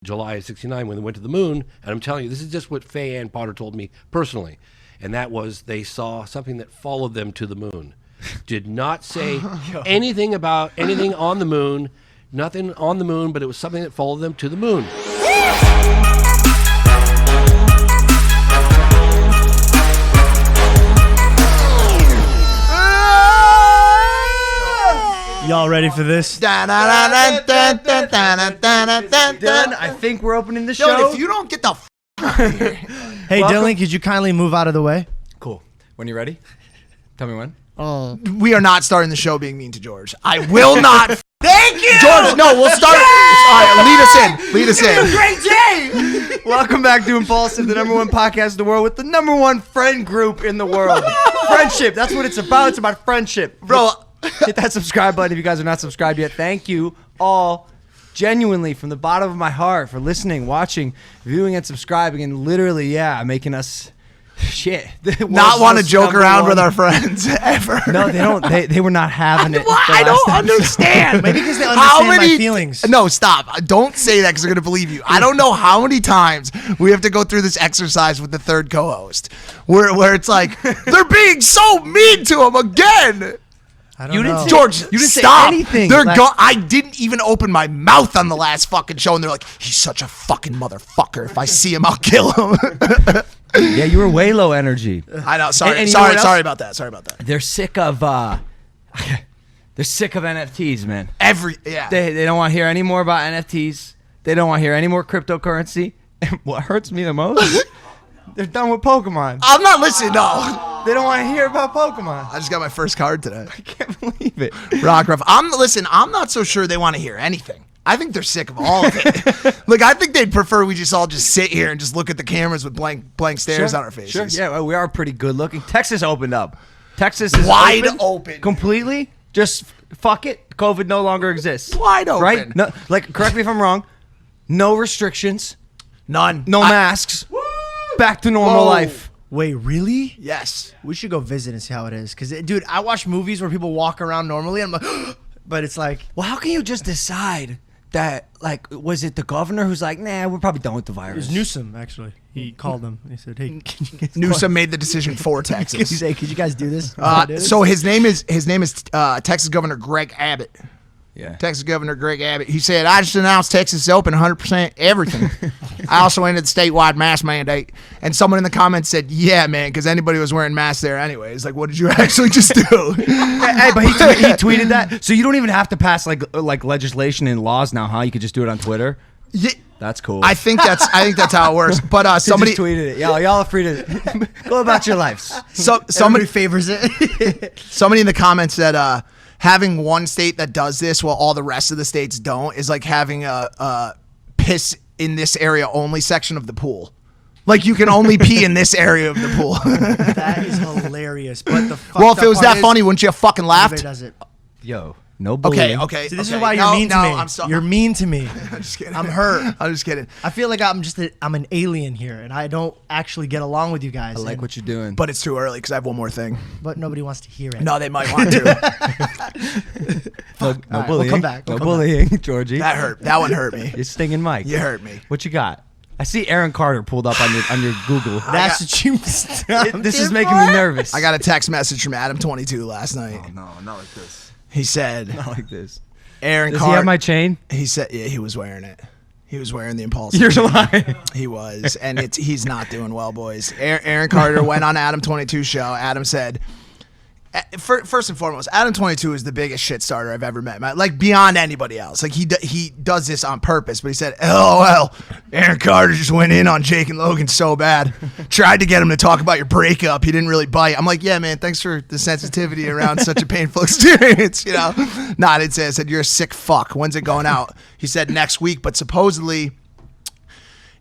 July of '69 when they went to the moon, and I'm telling you, this is just what Faye Ann Potter told me personally, and that was they saw something that followed them to the moon. Did not say anything about anything on the moon, nothing on the moon, but it was something that followed them to the moon. Y'all ready for this? Done. I think we're opening the show. Yo, if you don't get the f out of here. Hey, Dylan, could you kindly move out of the way? Cool. When you ready? Tell me when. We are not starting the show being mean to George. I will not. Thank you! George, no, we'll start. Yes! All right, lead us in. Great day! Welcome back to Impulsive, the #1 podcast in the world with the #1 friend group in the world. Friendship, that's what it's about. It's about friendship. Bro, hit that subscribe button if you guys are not subscribed yet. Thank you all genuinely from the bottom of my heart for listening, watching, viewing, and subscribing, and literally, making us shit. Not want to joke around with our friends ever. No, they don't. They were not having it. I don't understand. Maybe because they understand my feelings. No, stop. Don't say that because they're going to believe you. I don't know how many times we have to go through this exercise with the third co-host where it's like, they're being so mean to him again. I don't know. George, you didn't stop. say anything. I didn't even open my mouth on the last fucking show, and they're like, he's such a fucking motherfucker. If I see him, I'll kill him. Yeah, you were way low energy. I know. Sorry. And sorry about that. They're sick of NFTs, man. They don't want to hear any more about NFTs. They don't want to hear any more cryptocurrency. And what hurts me the most, they're done with Pokemon. I'm not listening. No. They don't want to hear about Pokemon. I just got my first card today. I can't believe it. Rockruff. I'm not so sure they want to hear anything. I think they're sick of all of it. Like, I think they'd prefer we just all just sit here and just look at the cameras with blank stares on our faces. Sure. Yeah, well, we are pretty good looking. Texas opened up. Texas is wide open. Completely. Just fuck it. COVID no longer exists. Wide open. Right? No, correct me if I'm wrong. No restrictions. None. No masks. Back to normal life. Wait, really? Yes. We should go visit and see how it is. Because, dude, I watch movies where people walk around normally, and I'm like, but it's like... Well, how can you just decide that, was it the governor who's like, nah, we're probably done with the virus? It was Newsom, actually. He called them. He said, hey, can you guys... Newsom made the decision for Texas. Could you guys do this? So his name is Texas Governor Greg Abbott. Yeah. Texas Governor Greg Abbott. He said, I just announced Texas is open 100% everything. I also ended the statewide mask mandate. And someone in the comments said, yeah, man, because anybody was wearing masks there anyways. Like, what did you actually just do? Hey, but he tweeted that. So you don't even have to pass like legislation and laws now, huh? You could just do it on Twitter. Yeah. That's cool. I think that's how it works. But somebody just tweeted it. Y'all are free to go about your lives. Somebody favors it. Somebody in the comments said, having one state that does this while all the rest of the states don't is like having a piss in this area only section of the pool. Like, you can only pee in this area of the pool. That is hilarious. But the well, if it was that funny, wouldn't you have fucking laughed? Does it. Yo, no bullying. Okay. See, this is why you're mean to me. I'm sorry. You're mean to me. I'm just kidding. I'm hurt. I'm just kidding. I feel like I'm an alien here, and I don't actually get along with you guys. I like what you're doing. But it's too early because I have one more thing. But nobody wants to hear it. No, they might want to. No bullying. We'll come back. No bullying, Georgie. That hurt. That one hurt me. You're stinging Mike. You hurt me. What you got? I see Aaron Carter pulled up on your Google. That's what you. This is making me nervous. I got a text message from Adam22 last night. Oh, no, not like this. He said, not like this. Aaron Does Carter. he have my chain? He said, yeah, he was wearing it. He was wearing the Impulsive. You're lying. He was, and he's not doing well, boys. Aaron Carter went on Adam22 show. Adam said, first and foremost, Adam22 is the biggest shit starter I've ever met. Like, beyond anybody else. Like, he does this on purpose. But he said, LOL, Aaron Carter just went in on Jake and Logan so bad. Tried to get him to talk about your breakup. He didn't really bite. I'm like, yeah, man, thanks for the sensitivity around such a painful experience. You know, I didn't say. I said, you're a sick fuck. When's it going out? He said next week, but supposedly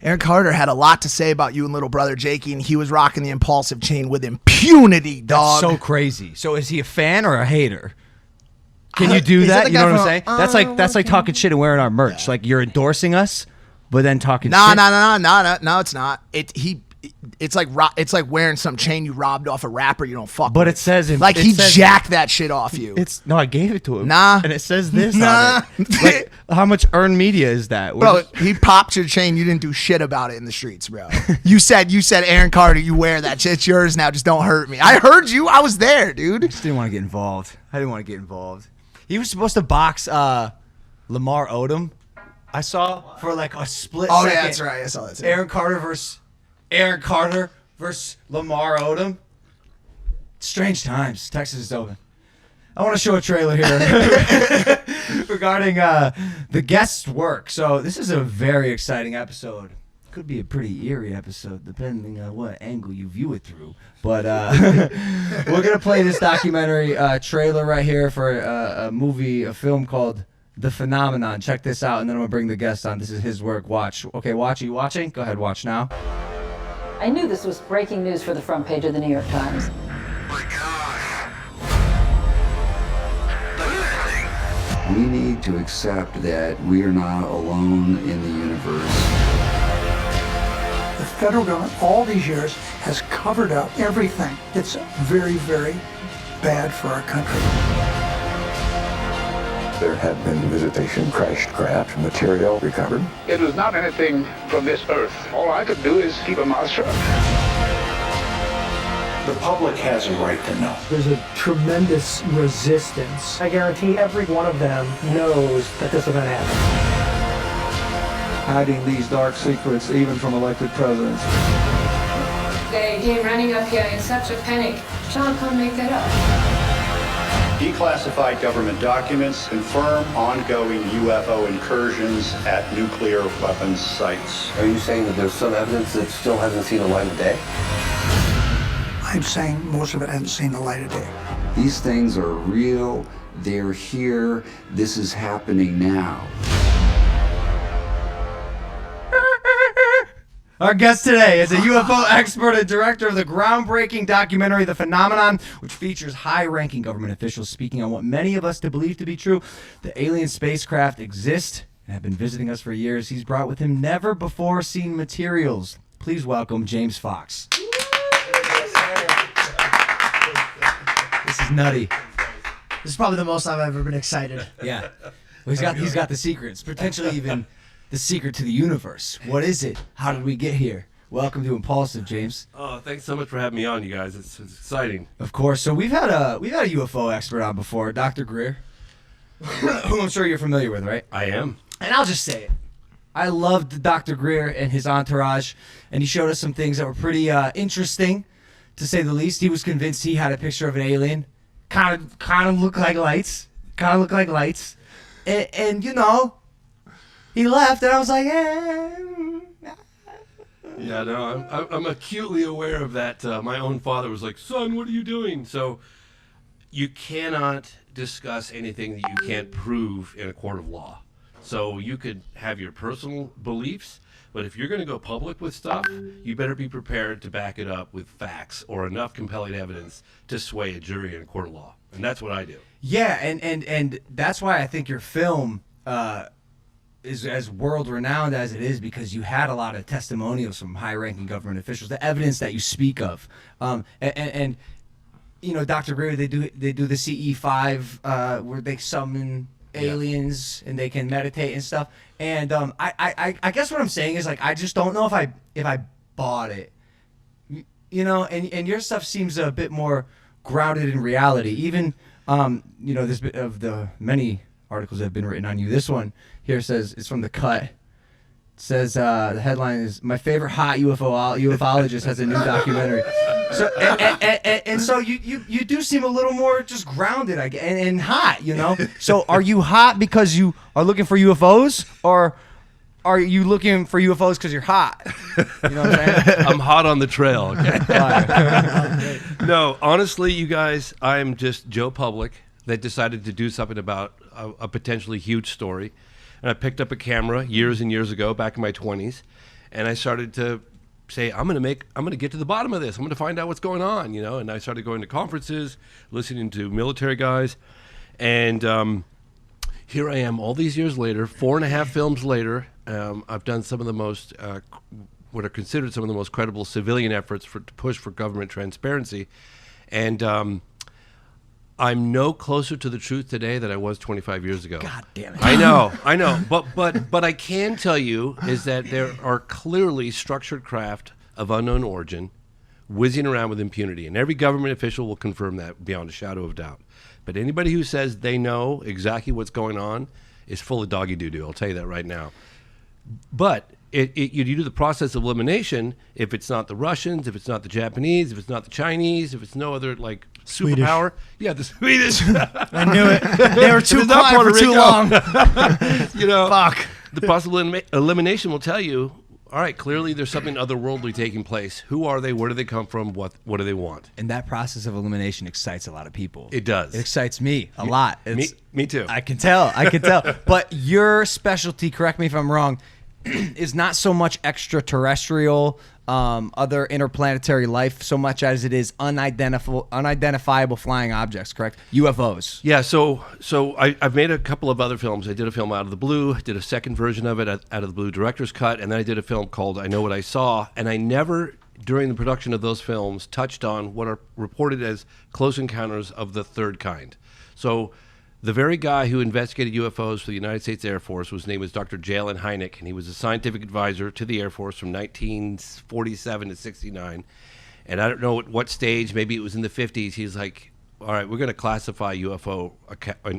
Aaron Carter had a lot to say about you and little brother Jakey, and he was rocking the Impulsive chain with impunity, dog. That's so crazy. So is he a fan or a hater? Can you do that? You know what I'm saying? That's like talking shit and wearing our merch. Yeah. Like, you're endorsing us, but then talking shit. No, it's not. it's like wearing some chain you robbed off a rapper you don't fuck But with. it says like he jacked that shit off you. It's no, I gave it to him. Nah. And it says this Nah. on it. Like, how much earned media is that? Bro, he popped your chain. You didn't do shit about it in the streets, bro. You said, Aaron Carter, you wear that shit. It's yours now. Just don't hurt me. I heard you. I was there, dude. I just didn't want to get involved. I didn't want to get involved. He was supposed to box Lamar Odom. I saw for like a split Oh, second. yeah, that's right. I saw that too. Aaron Carter versus Lamar Odom. Strange times. Texas is open. I want to show a trailer here regarding the guest's work. So this is a very exciting episode. Could be a pretty eerie episode, depending on what angle you view it through. But we're gonna play this documentary trailer right here for a film called The Phenomenon. Check this out, and then I'm gonna bring the guest on. This is his work. Watch. Okay, watch. Are you watching? Go ahead, watch now. I knew this was breaking news for the front page of the New York Times. We need to accept that we are not alone in the universe. The federal government all these years has covered up everything that's very, very bad for our country. There had been visitation, crashed craft, material recovered. It was not anything from this earth. All I could do is keep a mouth shut. The public has a right to know. There's a tremendous resistance. I guarantee every one of them knows that this event happened. Hiding these dark secrets even from elected presidents. They came running up here in such a panic. John can't make that up. Declassified government documents confirm ongoing UFO incursions at nuclear weapons sites. Are you saying that there's some evidence that still hasn't seen the light of day? I'm saying most of it hasn't seen the light of day. These things are real. They're here. This is happening now. Our guest today is a UFO expert and director of the groundbreaking documentary The Phenomenon, which features high-ranking government officials speaking on what many of us believe to be true. The alien spacecraft exist and have been visiting us for years. He's brought with him never-before-seen materials. Please welcome James Fox. This is nutty. This is probably the most I've ever been excited. Yeah. Well, he's got the secrets, potentially even the secret to the universe. What is it? How did we get here? Welcome to Impulsive, James. Oh, thanks so much for having me on, you guys. It's exciting. Of course. So we've had a UFO expert on before, Dr. Greer, who I'm sure you're familiar with, right? I am. And I'll just say it. I loved Dr. Greer and his entourage, and he showed us some things that were pretty interesting, to say the least. He was convinced he had a picture of an alien, kind of looked like lights, and you know, he left, and I was like, Yeah, no, I'm acutely aware of that. My own father was like, son, what are you doing? So you cannot discuss anything that you can't prove in a court of law. So you could have your personal beliefs, but if you're going to go public with stuff, you better be prepared to back it up with facts or enough compelling evidence to sway a jury in a court of law. And that's what I do. Yeah, and that's why I think your film is as world-renowned as it is, because you had a lot of testimonials from high-ranking government officials, the evidence that you speak of. And you know, Dr. Greer, they do the CE5 where they summon aliens and they can meditate and stuff. And I guess what I'm saying is, like, I just don't know if I bought it. You know, and your stuff seems a bit more grounded in reality. Even you know, this bit of the many articles that have been written on you. This one here says, it's from The Cut. It says the headline is, "My favorite hot ufologist has a new documentary." So and so you do seem a little more just grounded, I guess, and hot, you know. So are you hot because you are looking for UFOs, or are you looking for UFOs because you're hot? You know what I'm saying? I'm hot on the trail. Okay? No, honestly, you guys, I'm just Joe Public that decided to do something about a potentially huge story. And I picked up a camera years and years ago, back in my 20s, and I started to say, I'm going to get to the bottom of this. I'm going to find out what's going on, you know. And I started going to conferences, listening to military guys, and here I am all these years later, 4.5 films later. I've done some of the most what are considered some of the most credible civilian efforts to push for government transparency. And I'm no closer to the truth today than I was 25 years ago. God damn it. I know. But I can tell you is that there are clearly structured craft of unknown origin whizzing around with impunity. And every government official will confirm that beyond a shadow of doubt. But anybody who says they know exactly what's going on is full of doggy doo-doo. I'll tell you that right now. But you do the process of elimination if it's not the Russians, if it's not the Japanese, if it's not the Chinese, if it's no other like Swedish. superpower. Yeah, the Swedish. I knew it. They were too quiet for too long. You know, Fuck. The possible elimination will tell you, all right, clearly there's something otherworldly taking place. Who are they? Where do they come from? What do they want? And that process of elimination excites a lot of people. It does. It excites me a lot. Me too. I can tell. But your specialty, correct me if I'm wrong, is not so much extraterrestrial, other interplanetary life, so much as it is unidentifiable flying objects, correct? UFOs. Yeah, so I've made a couple of other films. I did a film Out of the Blue, did a second version of it, Out of the Blue director's cut, and then I did a film called I Know What I Saw, and I never, during the production of those films, touched on what are reported as close encounters of the third kind. So the very guy who investigated UFOs for the United States Air Force, whose name was Dr. Jalen Hynek, and he was a scientific advisor to the Air Force from 1947 to 69. And I don't know at what stage, maybe it was in the 50s, he's like, all right, we're going to classify UFO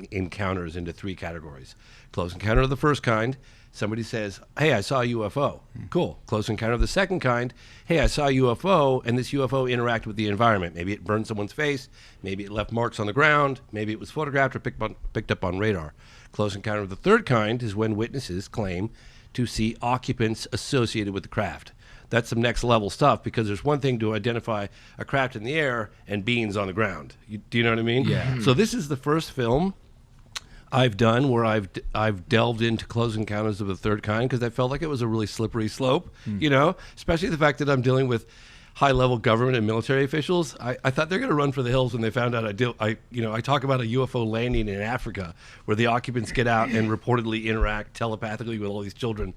encounters into 3 categories. Close encounter of the first kind. Somebody says, hey, I saw a UFO. Cool. Close encounter of the second kind. Hey, I saw a UFO, and this UFO interacted with the environment. Maybe it burned someone's face. Maybe it left marks on the ground. Maybe it was photographed or picked up on radar. Close encounter of the third kind is when witnesses claim to see occupants associated with the craft. That's some next level stuff, because there's one thing to identify a craft in the air and beings on the ground. Do you know what I mean? Yeah. So this is the first film I've done where I've delved into close encounters of the third kind, because I felt like it was a really slippery slope, you know, especially the fact that I'm dealing with high-level government and military officials. I thought they're going to run for the hills when they found out I talk about a UFO landing in Africa where the occupants get out and reportedly interact telepathically with all these children.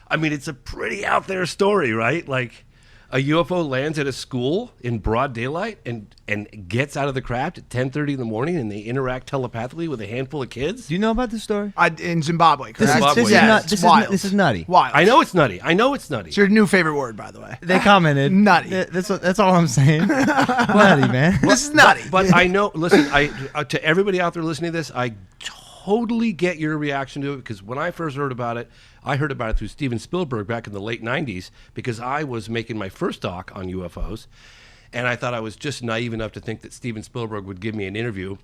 I mean, it's a pretty out there story, right? Like, a UFO lands at a school in broad daylight and gets out of the craft at 10:30 in the morning, and they interact telepathically with a handful of kids. Do you know about this story? In Zimbabwe, correct? This is nutty. Wild. I know it's nutty. It's your new favorite word, by the way. They commented. Nutty. That's all I'm saying. Nutty, man. This is nutty. But I know, listen, to everybody out there listening to this, I totally get your reaction to it, because when I first heard about it, I heard about it through Steven Spielberg back in the late 90s, because I was making my first doc on UFOs, and I thought I was just naive enough to think that Steven Spielberg would give me an interview.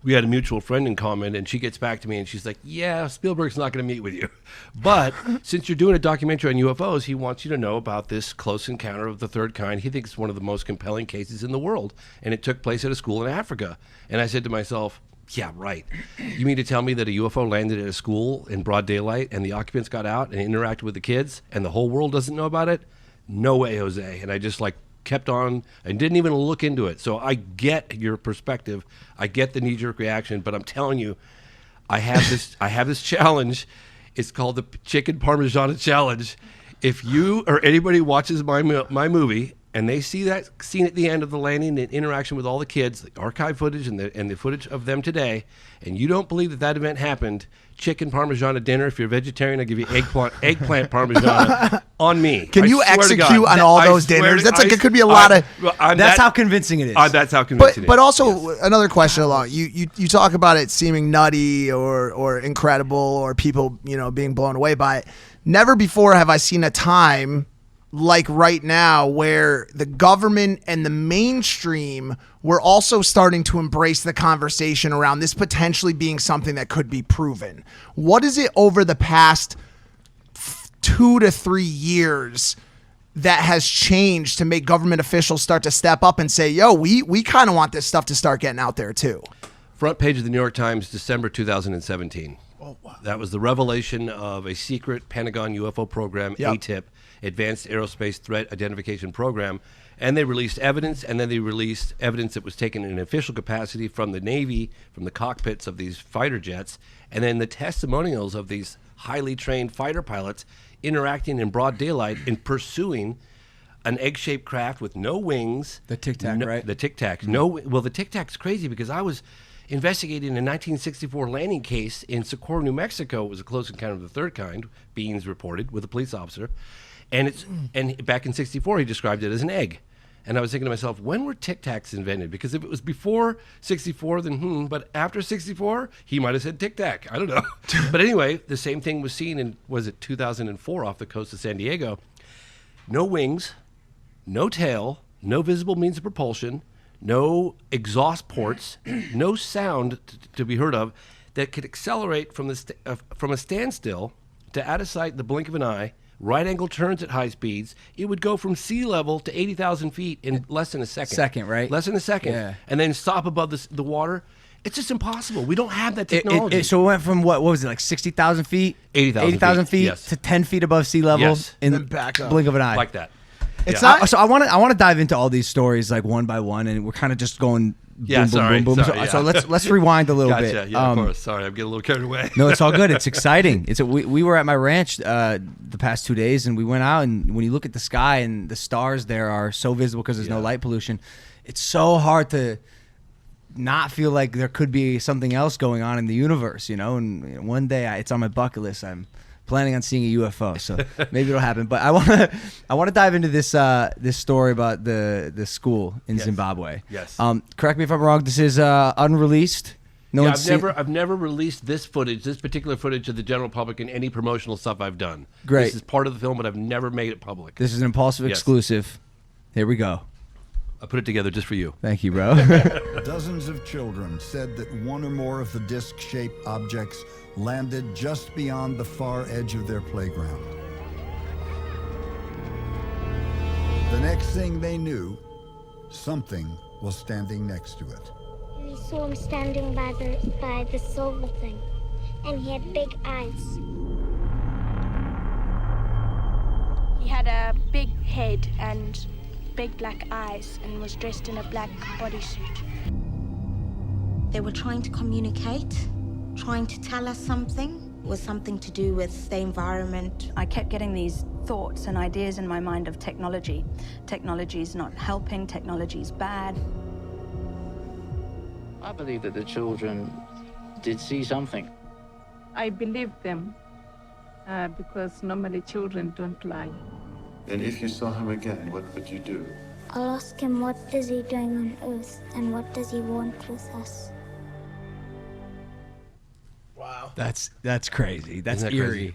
We had a mutual friend in common, and she gets back to me and she's like, yeah, Spielberg's not going to meet with you. But since you're doing a documentary on UFOs, he wants you to know about this close encounter of the third kind. He thinks it's one of the most compelling cases in the world, and it took place at a school in Africa. And I said to myself, yeah, right. You mean to tell me that a UFO landed at a school in broad daylight and the occupants got out and interacted with the kids and the whole world doesn't know about it? No way, Jose. And I just kept on and didn't even look into it. So I get your perspective. I get the knee-jerk reaction, but I'm telling you, I have this challenge. It's called the Chicken Parmigiana Challenge. If you or anybody watches my movie and they see that scene at the end of the landing and interaction with all the kids, the archive footage and the footage of them today, and you don't believe that event happened, chicken parmigiana dinner. If you're a vegetarian, I'll give you eggplant parmigiana on me. Can you execute on all those dinners? That's it could be a lot of. That's how convincing it is. That's how convincing it is. But also another question along. You talk about it seeming nutty or incredible or people being blown away by it. Never before have I seen a time like right now where the government and the mainstream were also starting to embrace the conversation around this potentially being something that could be proven. What is it over the past 2 to 3 years that has changed to make government officials start to step up and say, yo, we kind of want this stuff to start getting out there too? Front page of the New York Times, December 2017. Oh, wow. That was the revelation of a secret Pentagon UFO program, ATIP, Advanced Aerospace Threat Identification Program, and they released evidence, and then they released evidence that was taken in an official capacity from the Navy, from the cockpits of these fighter jets, and then the testimonials of these highly trained fighter pilots interacting in broad daylight and pursuing an egg-shaped craft with no wings. The Tic Tac, right? The Tic Tac. Well, the Tic Tac's crazy because I was investigating a 1964 landing case in Socorro, New Mexico. It was a close encounter of the third kind, Beans reported, with a police officer. And back in 64, he described it as an egg. And I was thinking to myself, when were Tic Tacs invented? Because if it was before 64, then but after 64, he might have said Tic Tac. I don't know. But anyway, the same thing was seen in, was it 2004 off the coast of San Diego? No wings, no tail, no visible means of propulsion, no exhaust ports, no sound to be heard of, that could accelerate from a standstill to out of sight in the blink of an eye, right angle turns at high speeds. It would go from sea level to 80,000 feet in less than a second. Right? Less than a second. Yeah. And then stop above the water. It's just impossible. We don't have that technology. So it went from what was it, like 60,000 feet? 80,000 feet yes. to 10 feet above sea level in the blink of an eye. Like that. It's Yeah. not. So I want to dive into all these stories like one by one, and we're kind of just going Yeah, boom, boom, boom. sorry, So yeah. let's rewind a little Gotcha. bit. Yeah, of course. Sorry, I'm getting a little carried away. No, it's all good. It's exciting. We were at my ranch the past 2 days, and we went out, and when you look at the sky and the stars there are so visible because there's no light pollution, it's so hard to not feel like there could be something else going on in the universe, And one day it's on my bucket list. I'm planning on seeing a UFO, so maybe it'll happen. But I want to dive into this this story about the school in Zimbabwe. Yes. Correct me if I'm wrong. This is unreleased. No one's seen. I've never released this particular footage to the general public in any promotional stuff I've done. Great. This is part of the film, but I've never made it public. This is an Impulsive exclusive. Here we go. I put it together just for you. Thank you, bro. Dozens of children said that one or more of the disc-shaped objects landed just beyond the far edge of their playground. The next thing they knew, something was standing next to it. We saw him standing by the silver thing, and he had big eyes. He had a big head and big black eyes and was dressed in a black bodysuit. They were trying to communicate, trying to tell us something. It was something to do with the environment. I kept getting these thoughts and ideas in my mind of technology. Technology is not helping, technology is bad. I believe that the children did see something. I believed them because normally children don't lie. And if you saw him again, what would you do? I'll ask him what is he doing on Earth and what does he want with us. Wow. That's crazy. That's Isn't that eerie. crazy?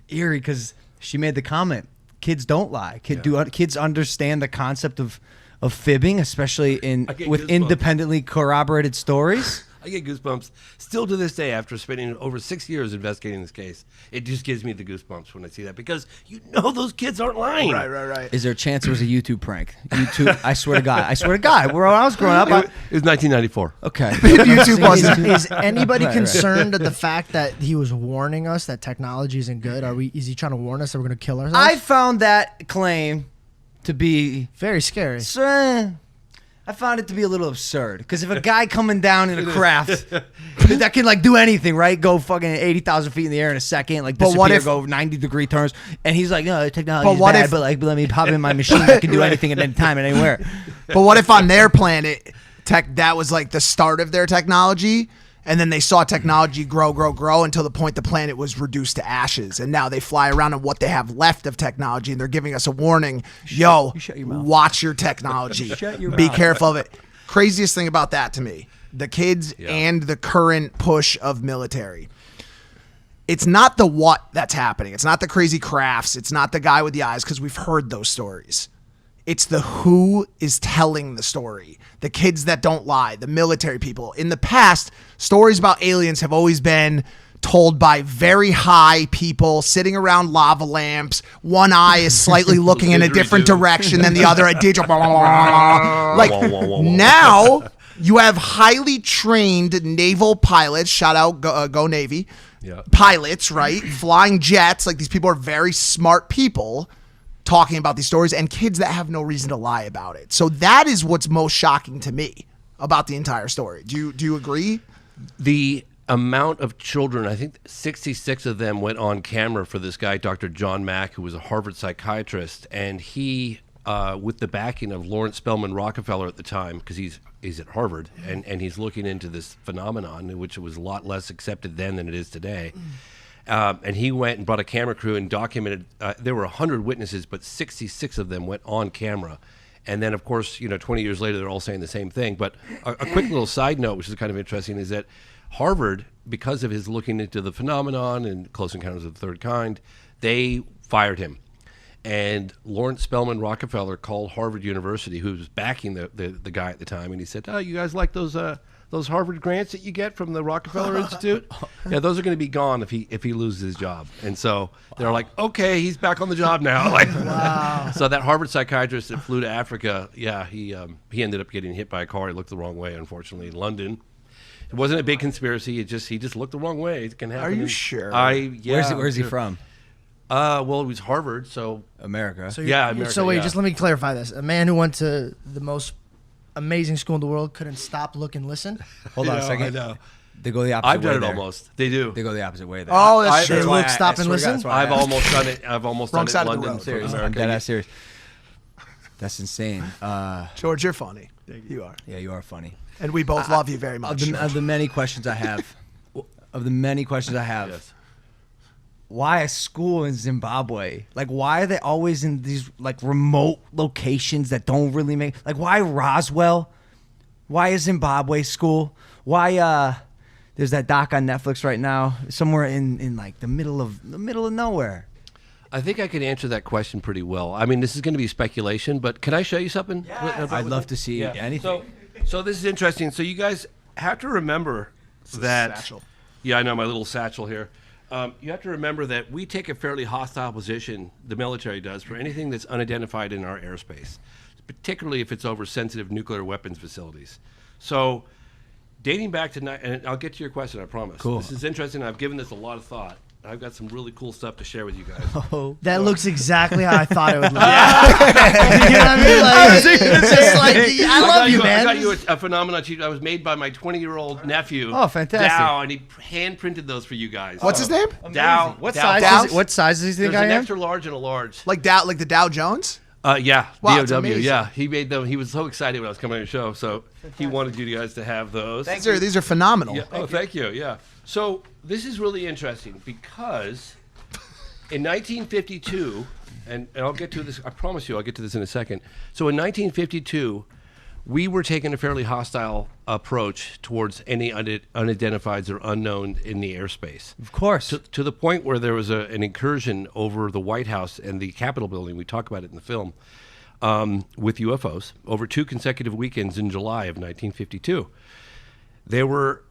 Eerie because she made the comment. Kids don't lie. Kids understand the concept of fibbing, especially with goosebumps. independently corroborated stories. I get goosebumps still to this day after spending over 6 years investigating this case. It just gives me the goosebumps when I see that because those kids aren't lying. Right. Is there a chance it was a YouTube prank? YouTube, I swear to God. When I was growing up, It was 1994. Okay. YouTube wasn't. Is anybody Right. concerned at the fact that he was warning us that technology isn't good? Is he trying to warn us that we're going to kill ourselves? I found that claim to be very scary. I found it to be a little absurd because if a guy coming down in a craft that can do anything, right? Go fucking 80,000 feet in the air in a second, disappear, go 90-degree turns, and he's like, no, technology is bad, but let me pop in my machine that can do anything at any time and anywhere. But what if on their planet, that was the start of their technology, and then they saw technology grow until the point the planet was reduced to ashes, and now they fly around on what they have left of technology, and they're giving us a warning. Watch your technology. Be careful of it. Craziest thing about that to me, the kids and the current push of military. It's not the what that's happening. It's not the crazy crafts. It's not the guy with the eyes, because we've heard those stories. It's the who is telling the story. The kids that don't lie, the military people. In the past, stories about aliens have always been told by very high people sitting around lava lamps. One eye is slightly looking in a different direction than the other. A digital. Now you have highly trained naval pilots. Shout out, go Navy. Pilots, right? Flying jets. These people are very smart people talking about these stories, and kids that have no reason to lie about it. So that is what's most shocking to me about the entire story. Do you agree? amount of children, I think 66 of them went on camera for this guy, Dr. John Mack, who was a Harvard psychiatrist, and he, with the backing of Lawrence Spelman Rockefeller at the time, because he's at Harvard, and he's looking into this phenomenon, which was a lot less accepted then than it is today. And he went and brought a camera crew and documented, there were 100 witnesses, but 66 of them went on camera. And then, of course, 20 years later, they're all saying the same thing. But a quick little side note, which is kind of interesting, is that Harvard, because of his looking into the phenomenon and Close Encounters of the Third Kind, they fired him. And Lawrence Spelman Rockefeller called Harvard University, who was backing the guy at the time, and he said, "Oh, you guys like those Harvard grants that you get from the Rockefeller Institute? Yeah, those are going to be gone if he loses his job." And so they're like, "Okay, he's back on the job now." Wow. So that Harvard psychiatrist that flew to Africa, yeah, he ended up getting hit by a car. He looked the wrong way, unfortunately, in London. It wasn't a big conspiracy. He just looked the wrong way. It can happen. Are you sure? Yeah. Where's he from? Well, it was Harvard, so America. So America. So wait, yeah. just let me clarify this. A man who went to the most amazing school in the world couldn't stop, look, and listen. Hold on a second. I know. They go the opposite way. I've done it there. almost. They do. They go the opposite way there. Oh, that's true. They look, stop, and listen. I've almost done it. I've almost Wrong done it side in of the London. road. for Serious. I'm America. dead ass serious. That's insane. George, you're funny. You are. Yeah, you are funny. And we both love you very much. Of the many questions I have, Yes. why a school in Zimbabwe? Like, why are they always in these like remote locations that don't really make? Like, why Roswell? Why a Zimbabwe school? Why there's that doc on Netflix right now, somewhere in like the middle of nowhere. I think I can answer that question pretty well. I mean, this is going to be speculation, but can I show you something? I'd love to see anything. So this is interesting. So you guys have to remember that. Satchel. Yeah, I know my little satchel here. You have to remember that we take a fairly hostile position, the military does, for anything that's unidentified in our airspace, particularly if it's over sensitive nuclear weapons facilities. So dating back to, and I'll get to your question, I promise. Cool. This is interesting. I've given this a lot of thought. I've got some really cool stuff to share with you guys. That looks exactly how I thought it would look. You know what I mean? Like, it's just like, I love you, man. I got you a phenomenon sheet. I was made by my 20-year-old nephew. Oh, fantastic. Dow, and he hand printed those for you guys. What's his name? Dow. What Dow. size? What size does he think There's I an am? extra large and a large. Like the Dow Jones? Yeah, Wow, it's DOW. amazing. Yeah, he made them. He was so excited when I was coming on the show, so he wanted you guys to have those. These are phenomenal. Yeah. Thank you. Yeah. So this is really interesting because in 1952, and I'll get to this. I promise you, I'll get to this in a second. So in 1952, we were taking a fairly hostile approach towards any unidentifieds or unknown in the airspace. Of course. To the point where there was an incursion over the White House and the Capitol building. We talk about it in the film with UFOs over 2 consecutive weekends in July of 1952. They were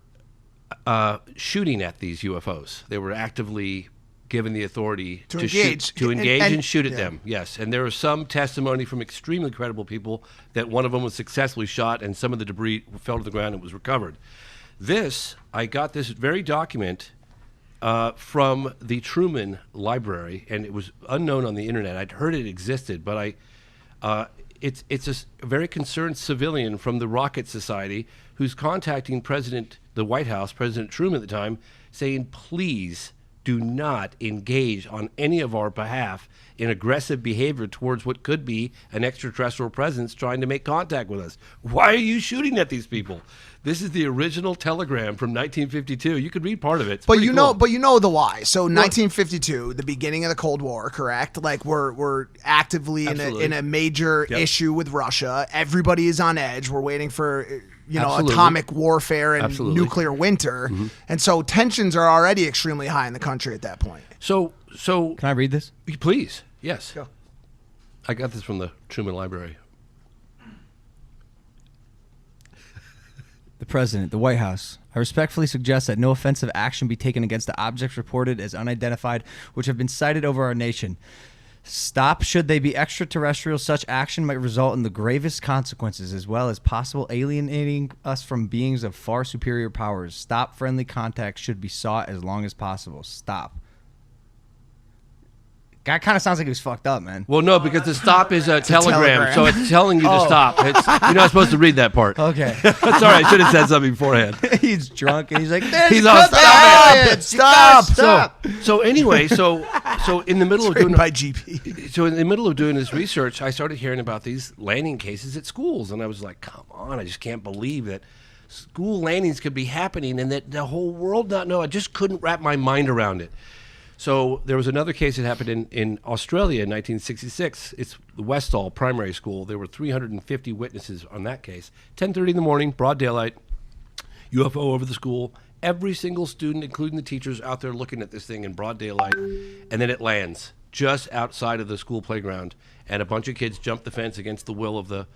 shooting at these UFOs. They were actively given the authority to engage and shoot at them. Yes, and there was some testimony from extremely credible people that one of them was successfully shot and some of the debris fell to the ground and was recovered. I got this very document from the Truman Library, and it was unknown on the internet. I'd heard it existed, but it's a very concerned civilian from the Rocket Society who's contacting the White House, President Truman at the time, saying, please do not engage on any of our behalf in aggressive behavior towards what could be an extraterrestrial presence trying to make contact with us. Why are you shooting at these people? This is the original telegram from 1952. You could read part of it. It's pretty cool. But you know the why. So 1952, the beginning of the Cold War, correct? Like we're actively in a major issue with Russia. Everybody is on edge. We're waiting for atomic warfare and nuclear winter. Mm-hmm. And so tensions are already extremely high in the country at that point. So can I read this? Please. Yes. Go. I got this from the Truman Library. The President, the White House. I respectfully suggest that no offensive action be taken against the objects reported as unidentified which have been sighted over our nation. Stop. Should they be extraterrestrial, such action might result in the gravest consequences as well as possible alienating us from beings of far superior powers. Stop. Friendly contact should be sought as long as possible. Stop. Guy kind of sounds like he was fucked up, man. Well, no, because the stop is a telegram, telegram. so it's telling you to stop. You're not supposed to read that part. Okay. Sorry, I should have said something beforehand. He's drunk and he's like, He's all Stop. So anyway, so in the middle of doing by GP. So in the middle of doing this research, I started hearing about these landing cases at schools, and I was like, come on, I just can't believe that school landings could be happening and that the whole world not know. I just couldn't wrap my mind around it. So there was another case that happened in Australia in 1966. It's the Westall Primary School. There were 350 witnesses on that case. 10:30 in the morning, broad daylight, UFO over the school. Every single student, including the teachers, out there looking at this thing in broad daylight. And then it lands just outside of the school playground. And a bunch of kids jump the fence against the will of the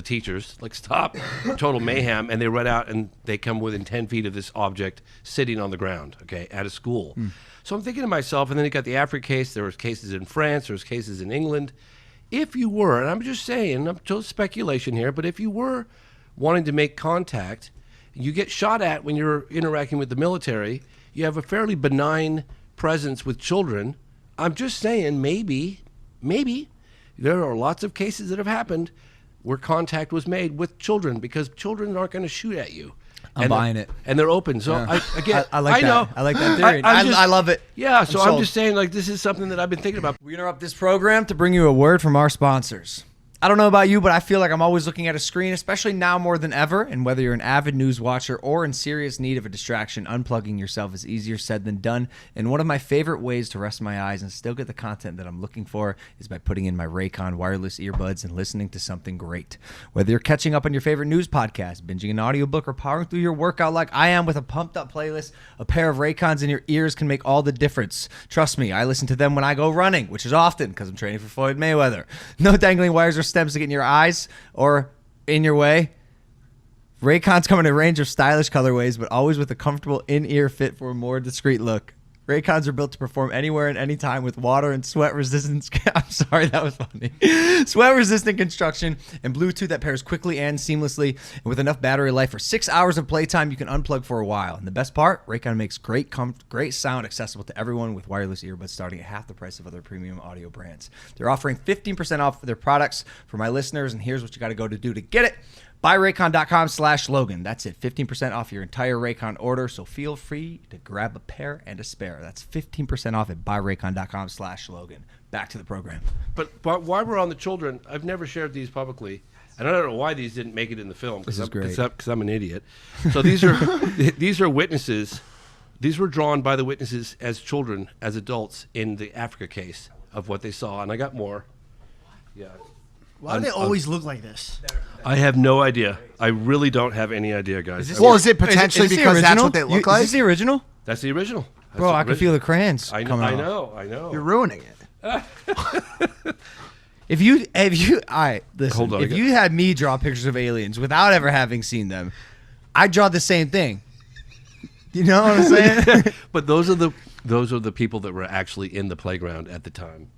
teachers, like, stop, total mayhem, and they run out and they come within 10 feet of this object sitting on the ground, okay, at a school. So I'm thinking to myself, and then you got the Africa case, there was cases in France, there was cases in England. If you were, and I'm just saying, I'm just speculation here, but if you were wanting to make contact, you get shot at when you're interacting with the military, you have a fairly benign presence with children. I'm just saying, maybe, there are lots of cases that have happened where contact was made with children because children aren't going to shoot at you. I'm buying it. And they're open. So Yeah. I like that. know. I like that theory. I I love it. Yeah, so I'm sold. just saying, like, this is something that I've been thinking about. We interrupt this program to bring you a word from our sponsors. I don't know about you, but I feel like I'm always looking at a screen, especially now more than ever. And whether you're an avid news watcher or in serious need of a distraction, unplugging yourself is easier said than done. And one of my favorite ways to rest my eyes and still get the content that I'm looking for is by putting in my Raycon wireless earbuds and listening to something great. Whether you're catching up on your favorite news podcast, binging an audiobook, or powering through your workout like I am with a pumped up playlist, a pair of Raycons in your ears can make all the difference. Trust me, I listen to them when I go running, which is often because I'm training for Floyd Mayweather. No dangling wires or stems to get in your eyes or in your way. Raycons come in a range of stylish colorways, but always with a comfortable in-ear fit for a more discreet look. Raycons are built to perform anywhere and anytime with water and sweat resistance. I'm sorry, that was funny. Sweat resistant construction and Bluetooth that pairs quickly and seamlessly. And with enough battery life for 6 hours of playtime, you can unplug for a while. And the best part, Raycon makes great sound accessible to everyone with wireless earbuds starting at half the price of other premium audio brands. They're offering 15% off their products for my listeners, and here's what you got to go to do to get it. BuyRaycon.com/Logan. That's it. 15% off your entire Raycon order. So feel free to grab a pair and a spare. That's 15% off at BuyRaycon.com/Logan. Back to the program. But while we're on the children, I've never shared these publicly. And I don't know why these didn't make it in the film. This is great. Because I'm an idiot. So these are witnesses. These were drawn by the witnesses as children, as adults in the Africa case of what they saw. And I got more. Yeah. Why do they always look like this? I have no idea. I really don't have any idea, guys. Is it potentially because that's what they look like? Is this the original? That's the original. Bro, I can feel the crayons I coming off. know. You're ruining it. If you, all right, listen. Hold on, if you had me draw pictures of aliens without ever having seen them, I'd draw the same thing. You know what I'm saying? But those are the people that were actually in the playground at the time.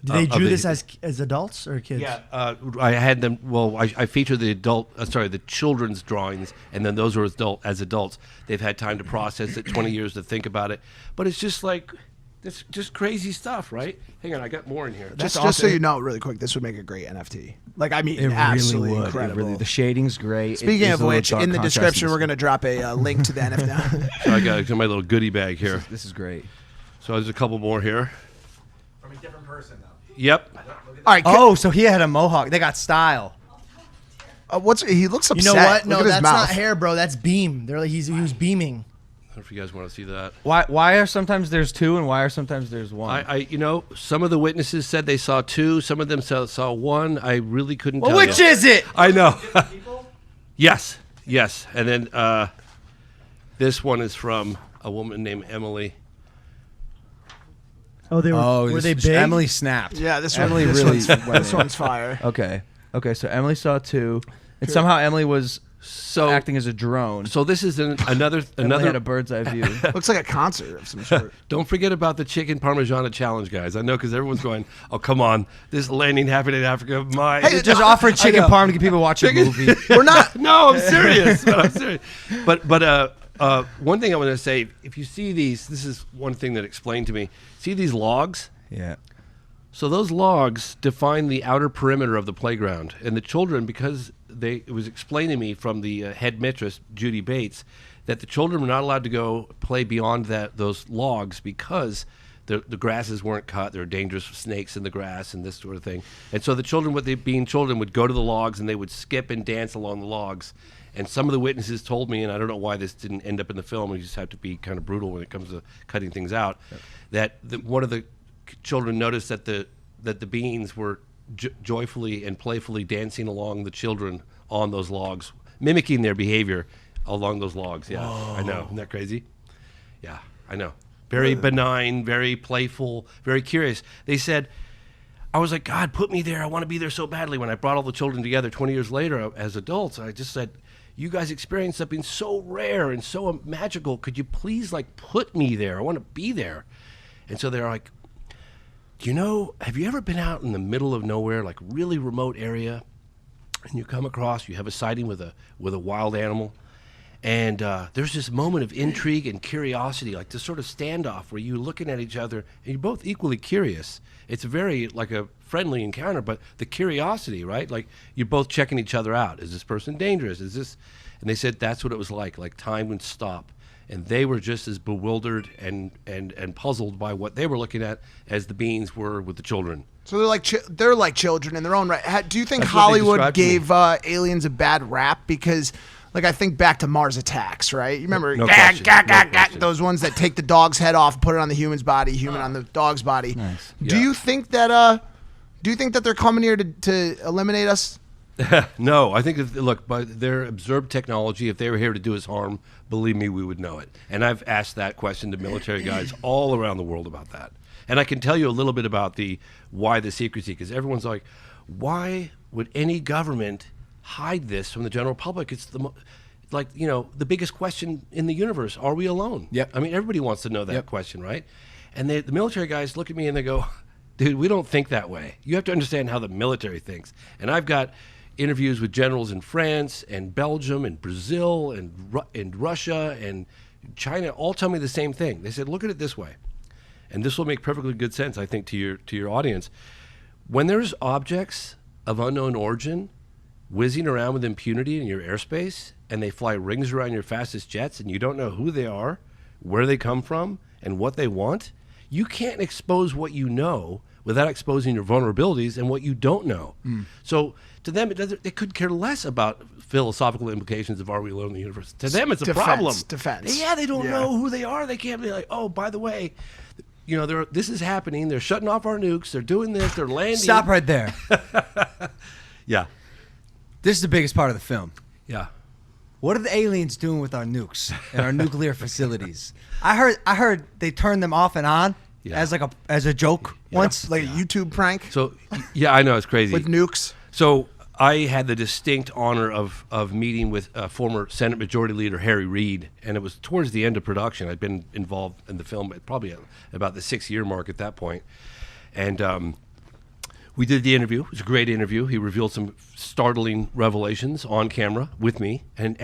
Did they drew this as adults or kids? Yeah, I had them. Well, I featured the children's drawings, and then those were as adults. They've had time to process it, 20 years to think about it. But it's just like, it's just crazy stuff, right? Hang on, I got more in here. Just so you know, really quick, this would make a great NFT. Like, I mean, It absolutely really would. incredible. The shading's great. Speaking It is of a little which, dark in the contrast description, this we're going to drop a link to the NFT. So I got my little goodie bag here. This is great. So there's a couple more here. From a different person, though. Yep. All right. Oh, so he had a mohawk. They got style. He looks upset. You know what? Look No, at his that's mouth. not hair, bro. That's beam. They're like he was beaming. I don't know if you guys want to see that. Why are sometimes there's two and why are sometimes there's one? Some of the witnesses said they saw two. Some of them saw one. I really couldn't Well, tell which you. is it? I know. Yes. And then this one is from a woman named Emily. Oh, were they big? Emily snapped. Yeah, this Emily one, really. this one's fire. Okay. So Emily saw two, and somehow Emily was acting as a drone. So this is another. Emily had a bird's eye view. Looks like a concert of some sort. Don't forget about the chicken parmigiana challenge, guys. I know because everyone's going, "Oh, come on, this landing happened in Africa." They just offered chicken parm to get people to watch a movie. We're not. No, I'm serious. I'm serious. But One thing I want to say, if you see these, this is one thing that explained to me. See these logs? Yeah. So those logs define the outer perimeter of the playground. And the children, because it was explained to me from the head mistress, Judy Bates, that the children were not allowed to go play beyond those logs because the grasses weren't cut. There were dangerous snakes in the grass and this sort of thing. And so the children, being children, would go to the logs and they would skip and dance along the logs. And some of the witnesses told me, and I don't know why this didn't end up in the film, we just have to be kind of brutal when it comes to cutting things out, that one of the children noticed that the beings were joyfully and playfully dancing along the children on those logs, mimicking their behavior along those logs. Yeah, whoa. I know. Isn't that crazy? Yeah, I know. Very benign, very playful, very curious. They said, I was like, God, put me there. I want to be there so badly. When I brought all the children together 20 years later as adults, I just said, you guys experienced something so rare and so magical. Could you please put me there? I want to be there. And so they're like, have you ever been out in the middle of nowhere, really remote area, and you come across, you have a sighting with a wild animal, and there's this moment of intrigue and curiosity, this sort of standoff where you're looking at each other and you're both equally curious. It's very a friendly encounter, but the curiosity, right? You're both checking each other out. Is this person dangerous? Is this? And they said that's what it was like time would stop. And they were just as bewildered and puzzled by what they were looking at as the beings were with the children. So they're like children in their own right. Do you think Hollywood gave aliens a bad rap? Because I think back to Mars Attacks, right? You remember those ones that take the dog's head off, put it on the human's body, human on the dog's body. Nice. Do you think that they're coming here to eliminate us? No, I think by their observed technology, if they were here to do us harm, believe me, we would know it. And I've asked that question to military guys all around the world about that. And I can tell you a little bit about why the secrecy, because everyone's like, why would any government hide this from the general public? It's the biggest question in the universe. Are we alone? Yep. I mean, everybody wants to know that question, right? And the military guys look at me and they go, dude, we don't think that way. You have to understand how the military thinks. And I've got interviews with generals in France and Belgium and Brazil and Russia and China all tell me the same thing. They said, look at it this way. And this will make perfectly good sense, I think, to your audience. When there's objects of unknown origin whizzing around with impunity in your airspace and they fly rings around your fastest jets and you don't know who they are, where they come from, and what they want, you can't expose what you know without exposing your vulnerabilities and what you don't know. So to them, they could care less about philosophical implications of are we alone in the universe. To them, it's a problem. Defense. Yeah, they don't know who they are. They can't be like, oh, by the way, this is happening. They're shutting off our nukes. They're doing this. They're landing. Stop right there. Yeah. This is the biggest part of the film. Yeah. What are the aliens doing with our nukes and our nuclear facilities? I heard they turned them off and on as a joke once, like a YouTube prank. So yeah, I know, it's crazy with nukes. So I had the distinct honor of meeting with former Senate Majority Leader Harry Reid, and it was towards the end of production. I'd been involved in the film at probably about the 6-year mark at that point, and we did the interview. It was a great interview. He revealed some startling revelations on camera with me, and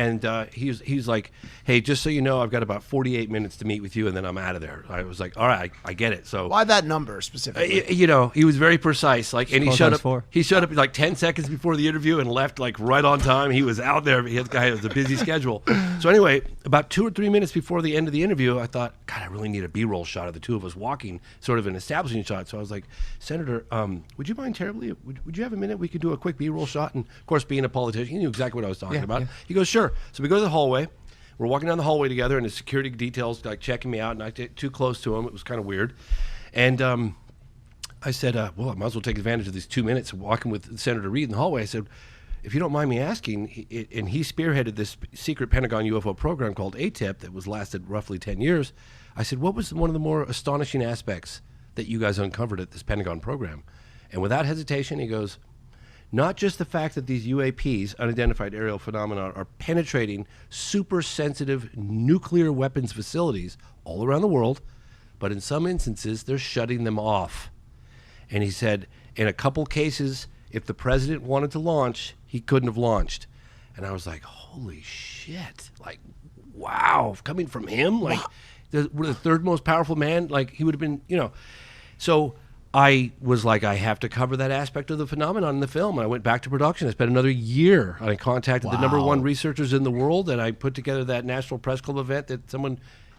he's like, hey, just so you know, I've got about 48 minutes to meet with you, and then I'm out of there. I was like, all right, I get it. So why that number specifically? He was very precise. and he showed up. He showed up like 10 seconds before the interview and left right on time. He was out there. He has a busy schedule. So anyway, about 2 or 3 minutes before the end of the interview, I thought, God, I really need a B-roll shot of the two of us walking, sort of an establishing shot. So I was like, Senator, would you mind terribly? Would you have a minute? We could do a quick B-roll shot. And of course, being a politician, he knew exactly what I was talking about. Yeah. He goes, sure. So we go to the hallway. We're walking down the hallway together, and the security details checking me out, and I get too close to him. It was kind of weird. And I said, well, I might as well take advantage of these 2 minutes walking with Senator Reid in the hallway. I said, if you don't mind me asking, and he spearheaded this secret Pentagon UFO program called ATIP that lasted roughly 10 years. I said, what was one of the more astonishing aspects that you guys uncovered at this Pentagon program? And without hesitation, he goes, not just the fact that these UAPs, unidentified aerial phenomena, are penetrating super sensitive nuclear weapons facilities all around the world, but in some instances, they're shutting them off. And he said, in a couple cases, if the president wanted to launch, he couldn't have launched. And I was like, holy shit. wow, coming from him, like the third most powerful man, like he would have been, So I was like, I have to cover that aspect of the phenomenon in the film. And I went back to production. I spent another year. I contacted the number one researchers in the world, and I put together that National Press Club event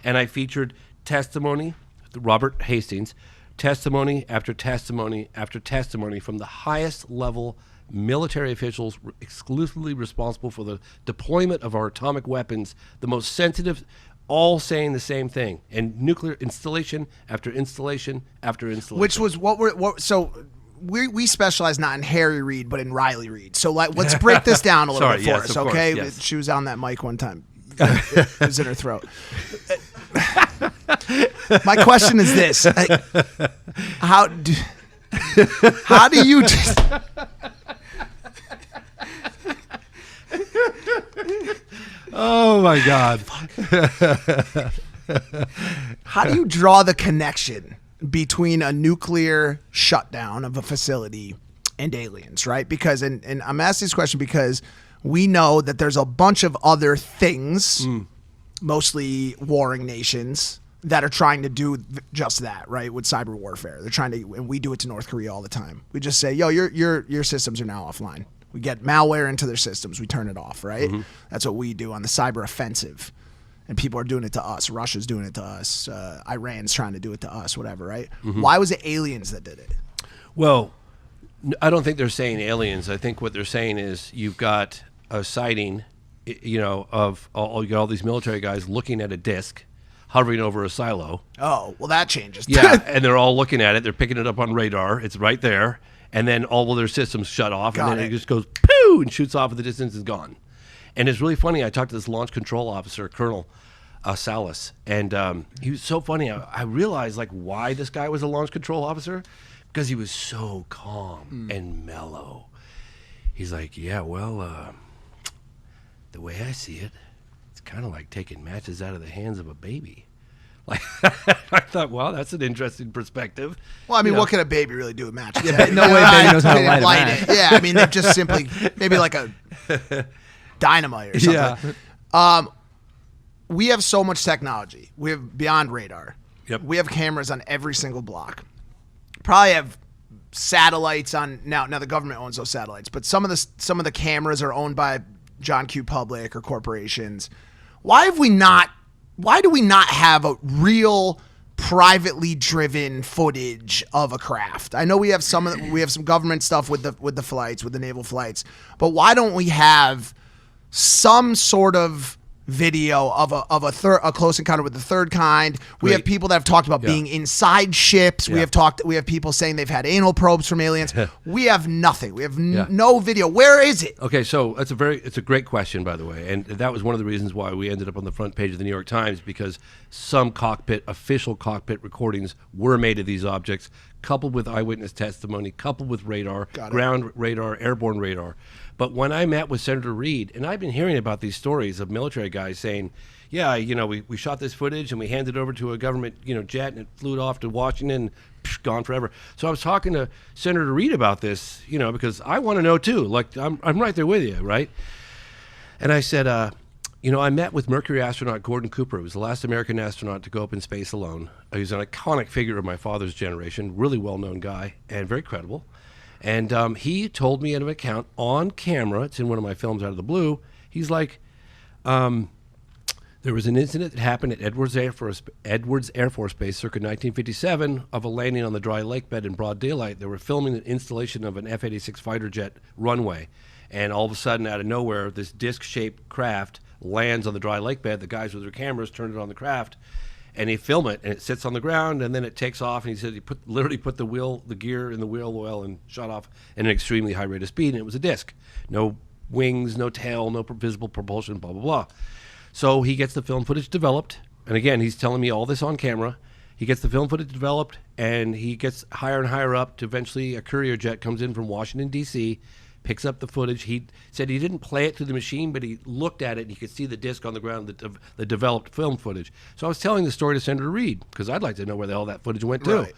and I featured testimony, Robert Hastings, testimony after testimony after testimony from the highest level military officials exclusively responsible for the deployment of our atomic weapons, the most sensitive, all saying the same thing, and nuclear installation after installation after installation. Which was we specialize not in Harry Reid but in Riley Reid. So let's break this down a little bit for us, okay? Yes. She was on that mic one time. It was in her throat. My question is this: how do you just? Oh my God! How do you draw the connection between a nuclear shutdown of a facility and aliens, right? Because, and I'm asking this question because we know that there's a bunch of other things, mostly warring nations, that are trying to do just that, right? With cyber warfare. They're trying to, and we do it to North Korea all the time. We just say, yo, your systems are now offline. We get malware into their systems. We turn it off, right? Mm-hmm. That's what we do on the cyber offensive. And people are doing it to us. Russia's doing it to us. Iran's trying to do it to us, whatever, right? Mm-hmm. Why was it aliens that did it? Well, I don't think they're saying aliens. I think what they're saying is you've got a sighting, of you got all these military guys looking at a disc, hovering over a silo. Oh, well, that changes. Yeah, and they're all looking at it. They're picking it up on radar. It's right there. And then all of their systems shut off, and then it just goes pooh and shoots off at the distance and is gone. And it's really funny. I talked to this launch control officer, Colonel Salas, and he was so funny. I realized why this guy was a launch control officer, because he was so calm and mellow. He's like, yeah, well, the way I see it, it's kind of like taking matches out of the hands of a baby. I thought, wow, that's an interesting perspective. Well, I mean, what can a baby really do with matches? Yeah, no way baby knows how to light a match. Yeah, I mean, they just simply, maybe like a dynamite or something. Yeah. We have so much technology. We have beyond radar. Yep. We have cameras on every single block. Probably have satellites on, now the government owns those satellites, but some of the cameras are owned by John Q. Public or corporations. Why do we not have a real privately driven footage of a craft? I know we have some government stuff with the flights, with the naval flights, but why don't we have some sort of video of a close encounter with the third kind? We have people that have talked about being inside ships. We have people saying they've had anal probes from aliens. We have nothing. We have no video. Where is it? Okay, so it's a great question, by the way, and that was one of the reasons why we ended up on the front page of the New York Times, because some official cockpit recordings were made of these objects, coupled with eyewitness testimony, coupled with radar, ground radar, airborne radar. But when I met with Senator Reid, and I've been hearing about these stories of military guys saying, yeah, we shot this footage and we handed it over to a government, jet, and it flew off to Washington, gone forever. So I was talking to Senator Reid about this, because I want to know too. Like, I'm right there with you, right? And I said, I met with Mercury astronaut Gordon Cooper, who was the last American astronaut to go up in space alone. He was an iconic figure of my father's generation, really well-known guy and very credible. And he told me in an account on camera, it's in one of my films Out of the Blue, he's like, there was an incident that happened at Edwards Air Force Base circa 1957 of a landing on the dry lake bed in broad daylight. They were filming an installation of an F-86 fighter jet runway. And all of a sudden, out of nowhere, this disc-shaped craft lands on the dry lake bed. The guys with their cameras turned it on the craft, and they film it, and it sits on the ground, and then it takes off. And he said he literally put the gear in the wheel oil and shot off at an extremely high rate of speed, and it was a disc. No wings, no tail, no visible propulsion, blah, blah, blah. So he gets the film footage developed, and again, he's telling me all this on camera. He gets the film footage developed, and he gets higher and higher up to eventually a courier jet comes in from Washington, D.C., picks up the footage. He said he didn't play it to the machine, but he looked at it and he could see the disc on the ground, the developed film footage. So I was telling the story to Senator Reid because I'd like to know where the hell that footage went to. Right.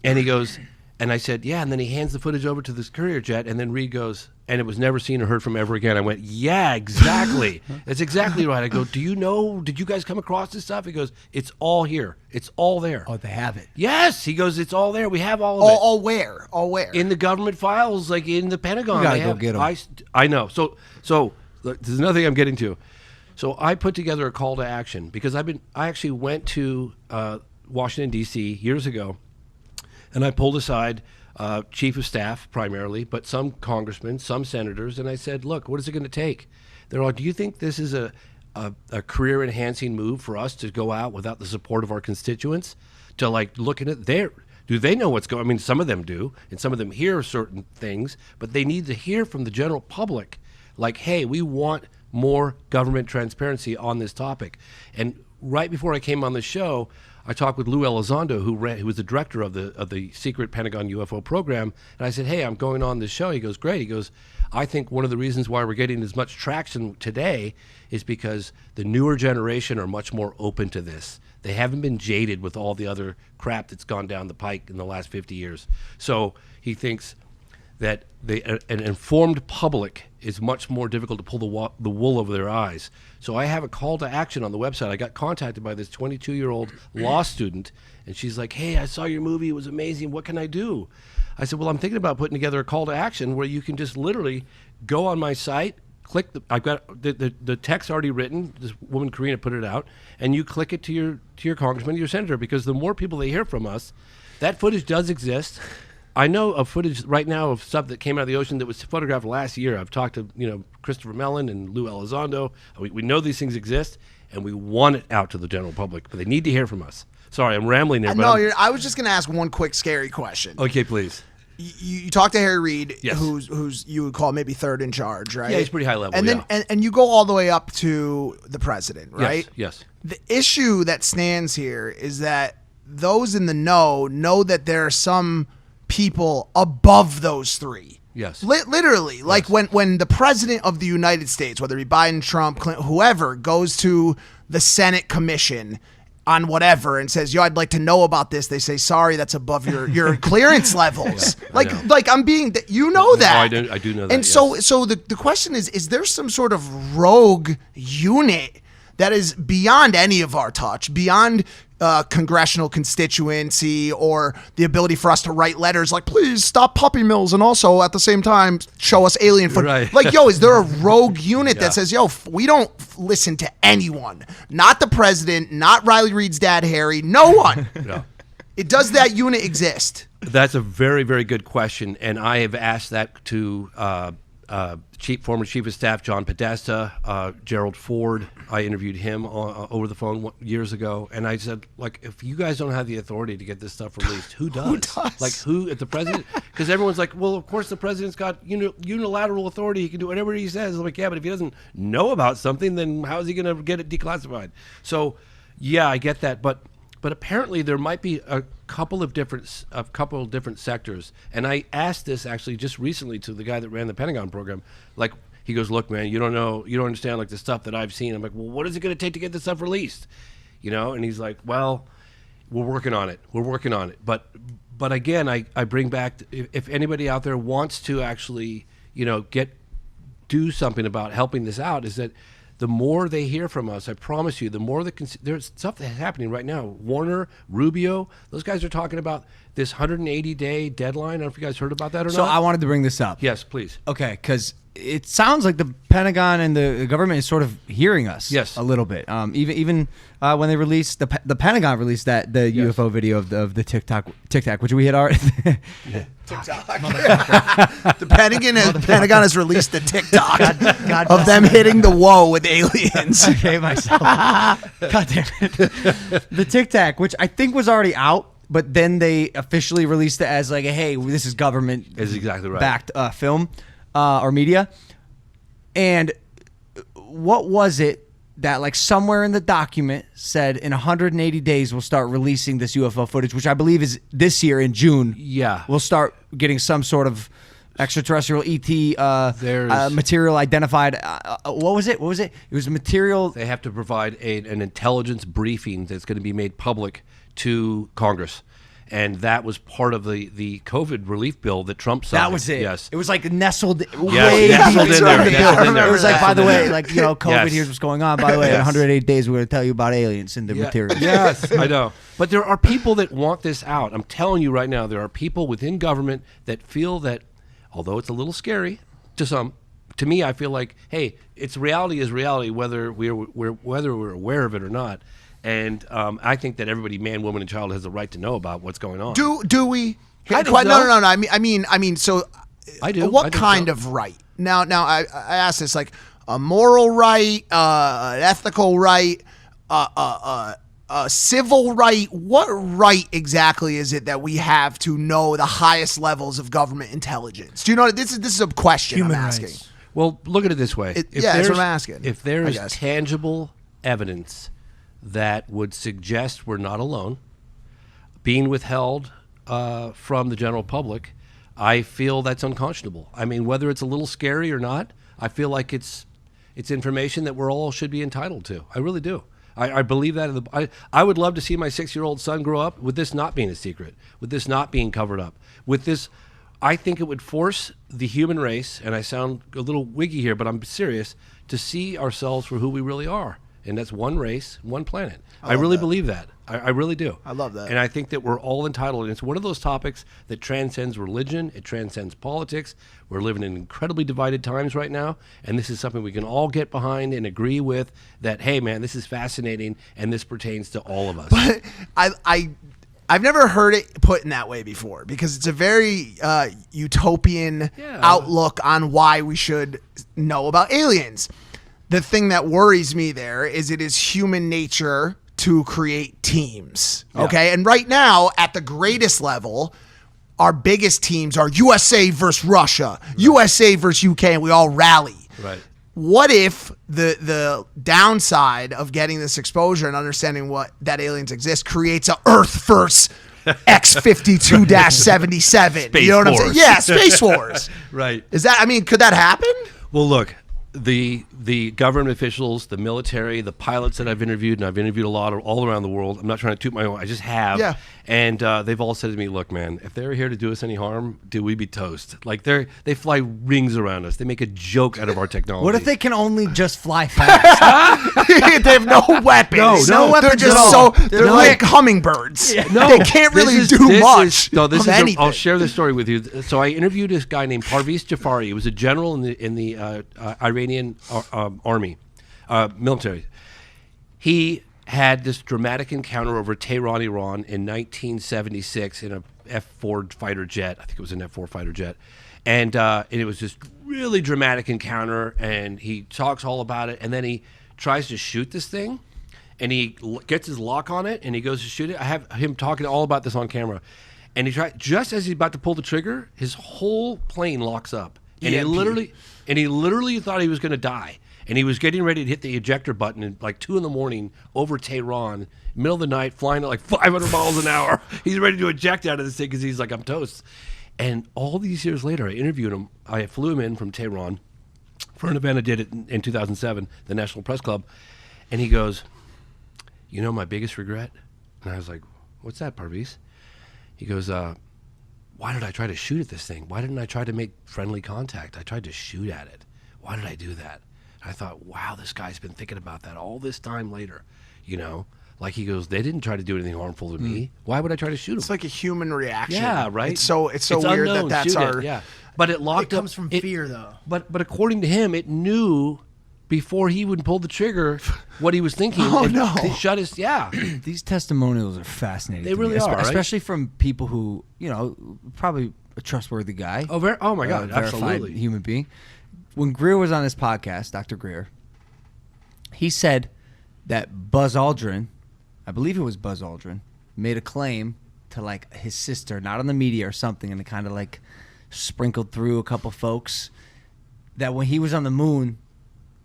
And he goes, And I said, yeah. And then he hands the footage over to this courier jet, and then Reed goes, and it was never seen or heard from ever again. I went, yeah, exactly. That's exactly right. I go, did you guys come across this stuff? He goes, it's all here. It's all there. Oh, they have it. Yes. He goes, it's all there. We have all of it. All where? All where? In the government files, like in the Pentagon. You gotta go get 'em. I know. So look, there's another thing I'm getting to. So I put together a call to action because I actually went to Washington, D.C. years ago, and I pulled aside chief of staff primarily, but some congressmen, some senators, and I said, look, what is it going to take? They're like, do you think this is a career-enhancing move for us to go out without the support of our constituents? To like looking at do they know what's going on? I mean, some of them do, and some of them hear certain things, but they need to hear from the general public, like, hey, we want more government transparency on this topic. And right before I came on the show, I talked with Lou Elizondo, who was the director of the secret Pentagon UFO program, and I said, hey, I'm going on this show. He goes, great. He goes, I think one of the reasons why we're getting as much traction today is because the newer generation are much more open to this. They haven't been jaded with all the other crap that's gone down the pike in the last 50 years. So he thinks that an informed public is much more difficult to pull the wool over their eyes. So I have a call to action on the website. I got contacted by this 22-year-old law student, and she's like, hey, I saw your movie. It was amazing. What can I do? I said, well, I'm thinking about putting together a call to action where you can just literally go on my site, click I've got the text already written. This woman, Karina, put it out, and you click it to your congressman, your senator, because the more people they hear from us, that footage does exist. I know of footage right now of stuff that came out of the ocean that was photographed last year. I've talked to Christopher Mellon and Lou Elizondo. We know these things exist, and we want it out to the general public, but they need to hear from us. Sorry, I'm rambling there. No, I was just going to ask one quick scary question. Okay, please. You talked to Harry Reid, yes. who's you would call maybe third in charge, right? Yeah, he's pretty high level. And then and you go all the way up to the president, right? Yes. The issue that stands here is that those in the know that there are some people above those three. Yes. Literally, like when the president of the United States, whether it be Biden, Trump, Clinton, whoever, goes to the Senate commission on whatever and says, yo, I'd like to know about this, they say, sorry, that's above your clearance levels. Yeah, like I'm being, you know that. I do know that. And yes. so the question is there some sort of rogue unit that is beyond any of our touch, beyond congressional constituency or the ability for us to write letters like, please stop puppy mills and also at the same time show us alien footage. Right. Like, yo, is there a rogue unit that says, yo, we don't listen to anyone, not the president, not Riley Reid's dad, Harry, no one. No. Does that unit exist? That's a very, very good question, and I have asked that to former Chief of Staff John Podesta, Gerald Ford. I interviewed him over the phone years ago, and I said, like, if you guys don't have the authority to get this stuff released, who does? Who does? Like, who at the president? Because everyone's like, well, of course the president's got unilateral authority. He can do whatever he says. I'm like, yeah, but if he doesn't know about something, then how is he going to get it declassified? So, yeah, I get that, but apparently there might be a couple of different sectors, and I asked this actually just recently to the guy that ran the Pentagon program. Like, he goes, look, man, you don't understand like the stuff that I've seen. I'm like, well, what is it going to take to get this stuff released? And he's like, well, we're working on it. But again, I bring back, if anybody out there wants to actually do something about helping this out, is that the more they hear from us, I promise you, the more there's stuff that's happening right now. Warner, Rubio, those guys are talking about this 180-day deadline. I don't know if you guys heard about that or not. So I wanted to bring this up. Yes, please. Okay, because it sounds like the Pentagon and the government is sort of hearing us. Yes. A little bit. Even when they released the Pentagon released the UFO video of the Tic Tac, which we had already. TikTok. The Pentagon has released the TikTok of them hitting the wall with aliens. Okay, myself. God damn it. The Tic Tac, which I think was already out, but then they officially released it as like, hey, this is government is exactly right. backed film or media. And what was it that like somewhere in the document said in 180 days we'll start releasing this UFO footage, which I believe is this year in June. Yeah. We'll start getting some sort of extraterrestrial ET material identified. What was it? It was material. They have to provide an intelligence briefing that's going to be made public to Congress. And that was part of the COVID relief bill that Trump signed. That was it. Yes. It was like nestled Yes, way nestled in there. Nestled in there. It was like, by the way, Nestled in like, there. you know, COVID, Yes. here's what's going on. By the way, in Yes. 108 days, we're going to tell you about aliens and the materials. Yes, I know. But there are people that want this out. I'm telling you right now, there are people within government that feel that, although it's a little scary to some, to me, I feel like, hey, it's reality is reality, whether we're aware of it or not. And I think that everybody, man, woman, and child, has the right to know about what's going on. Do we? I think No. so. I mean. So, I do. What I think kind so. of right? Now, I asked this, like a moral right, an ethical right, a civil right. What right exactly is it that we have to know the highest levels of government intelligence? Do you know? This is a question Human I'm asking. rights. Well, look at it this way. That's what I'm asking. If there I is guess. tangible evidence that would suggest we're not alone, being withheld from the general public, I feel that's unconscionable. I mean, whether it's a little scary or not, I feel like it's information that we're all should be entitled to. I really do. I believe that. I would love to see my 6-year-old son grow up with this not being a secret, with this not being covered up, with this. I think it would force the human race, and I sound a little wiggy here, but I'm serious, to see ourselves for who we really are. And that's one race, one planet. I really believe that. I really do. I love that. And I think that we're all entitled. And it's one of those topics that transcends religion. It transcends politics. We're living in incredibly divided times right now. And this is something we can all get behind and agree with that, hey, man, this is fascinating. And this pertains to all of us. But I've never heard it put in that way before, because it's a very utopian outlook on why we should know about aliens. The thing that worries me there is it is human nature to create teams. Okay. And right now, at the greatest level, our biggest teams are USA versus Russia, USA versus UK, and we all rally. Right. What if the downside of getting this exposure and understanding that aliens exist creates a Earth versus X-52-77? You know what I'm saying? Yeah, Space Wars. Right. Is that? I mean, could that happen? Well, look, the government officials, the military, the pilots that I've interviewed, and I've interviewed a lot all around the world. I'm not trying to toot my own. I just have. Yeah. And they've all said to me, "Look, man, if they're here to do us any harm, we'd be toast. Like they fly rings around us. They make a joke out of our technology. What if they can only just fly fast? They have no weapons. No They're weapons just at all. they're like hummingbirds. No, they can't really do much. This is anything. I'll share this story with you. So I interviewed this guy named Parviz Jafari. He was a general in the Iranian army, military. He had this dramatic encounter over Tehran, Iran in 1976 in a F-4 fighter jet. I think it was an F-4 fighter jet. And it was this really dramatic encounter, and he talks all about it, and then he tries to shoot this thing, and he gets his lock on it, and he goes to shoot it. I have him talking all about this on camera. And just as he's about to pull the trigger, his whole plane locks up. And he literally thought he was going to die. And he was getting ready to hit the ejector button at like 2 a.m. over Tehran, middle of the night, flying at like 500 miles an hour. He's ready to eject out of this thing because he's like, I'm toast. And all these years later, I interviewed him. I flew him in from Tehran for an event I did in 2007, the National Press Club. And he goes, you know my biggest regret? And I was like, what's that, Parviz? He goes, why did I try to shoot at this thing? Why didn't I try to make friendly contact? I tried to shoot at it. Why did I do that? I thought, wow, this guy's been thinking about that all this time later, you know? Like he goes, they didn't try to do anything harmful to me. Why would I try to shoot him? It's like a human reaction. Yeah, right. It's so weird unknown. that's Shoot our. it. Yeah, but it locked It up. comes from fear, though. But according to him, it knew before he would pull the trigger what he was thinking. Oh, and no. It shut his. These testimonials are fascinating. They to me, really are, right? especially from people who, you know, probably a trustworthy guy. Oh, oh my God, verified absolutely. human being. When Greer was on his podcast, Dr. Greer, he said that Buzz Aldrin, I believe it was Buzz Aldrin, made a claim to like his sister, not on the media or something, and it kind of like sprinkled through a couple folks, that when he was on the moon,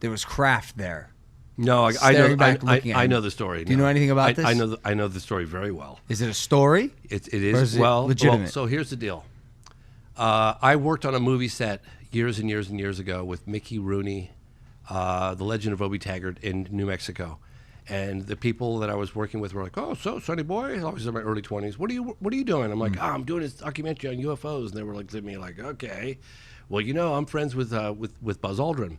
there was craft there. No, I Staring back, looking at I him. know the story. Do you know anything about this? I know the story very well. Is it a story? It Or is is it well legitimate? So here's the deal. I worked on a movie set years and years and years ago with Mickey Rooney, The Legend of Obie Taggart in New Mexico. And the people that I was working with were like, "Oh, so Sonny boy," I was in my early 20s. What are you doing? I'm like, "Oh, I'm doing this documentary on UFOs." And they were like to me like, "Okay, well, I'm friends with Buzz Aldrin."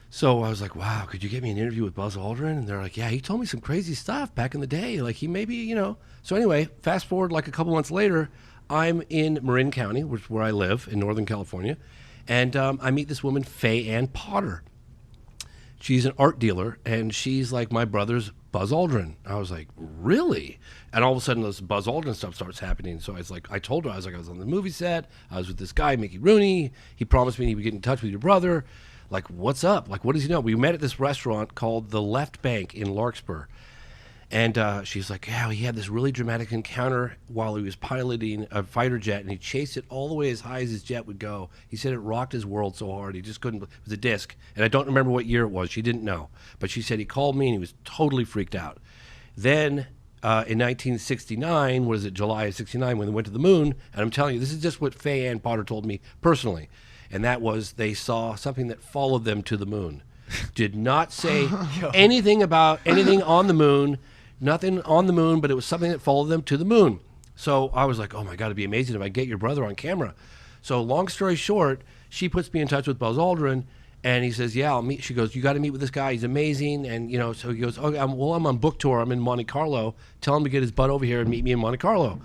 So I was like, "Wow, could you get me an interview with Buzz Aldrin?" And they're like, "Yeah, he told me some crazy stuff back in the day. Like he maybe, So anyway, fast forward like a couple months later, I'm in Marin County, which is where I live in Northern California, and I meet this woman, Faye Ann Potter. She's an art dealer, and she's like my brother's Buzz Aldrin. I was like, really? And all of a sudden, this Buzz Aldrin stuff starts happening. So I told her, I was on the movie set. I was with this guy, Mickey Rooney. He promised me he would get in touch with your brother. Like, what's up? Like, what does he know? We met at this restaurant called the Left Bank in Larkspur. And she's like, yeah, he had this really dramatic encounter while he was piloting a fighter jet, and he chased it all the way as high as his jet would go. He said it rocked his world so hard, he just couldn't. It was a disc, and I don't remember what year it was. She didn't know. But she said he called me, and he was totally freaked out. Then in 1969, was it July of 69, when they went to the moon, and I'm telling you, this is just what Faye Ann Potter told me personally, and that was they saw something that followed them to the moon. Did not say anything about anything on the moon. Nothing on the moon, but it was something that followed them to the moon. So I was like, oh my God, it'd be amazing if I get your brother on camera. So long story short, she puts me in touch with Buzz Aldrin, and he says, yeah, I'll meet. She goes, you got to meet with this guy. He's amazing. And, so he goes, okay, I'm on book tour. I'm in Monte Carlo. Tell him to get his butt over here and meet me in Monte Carlo.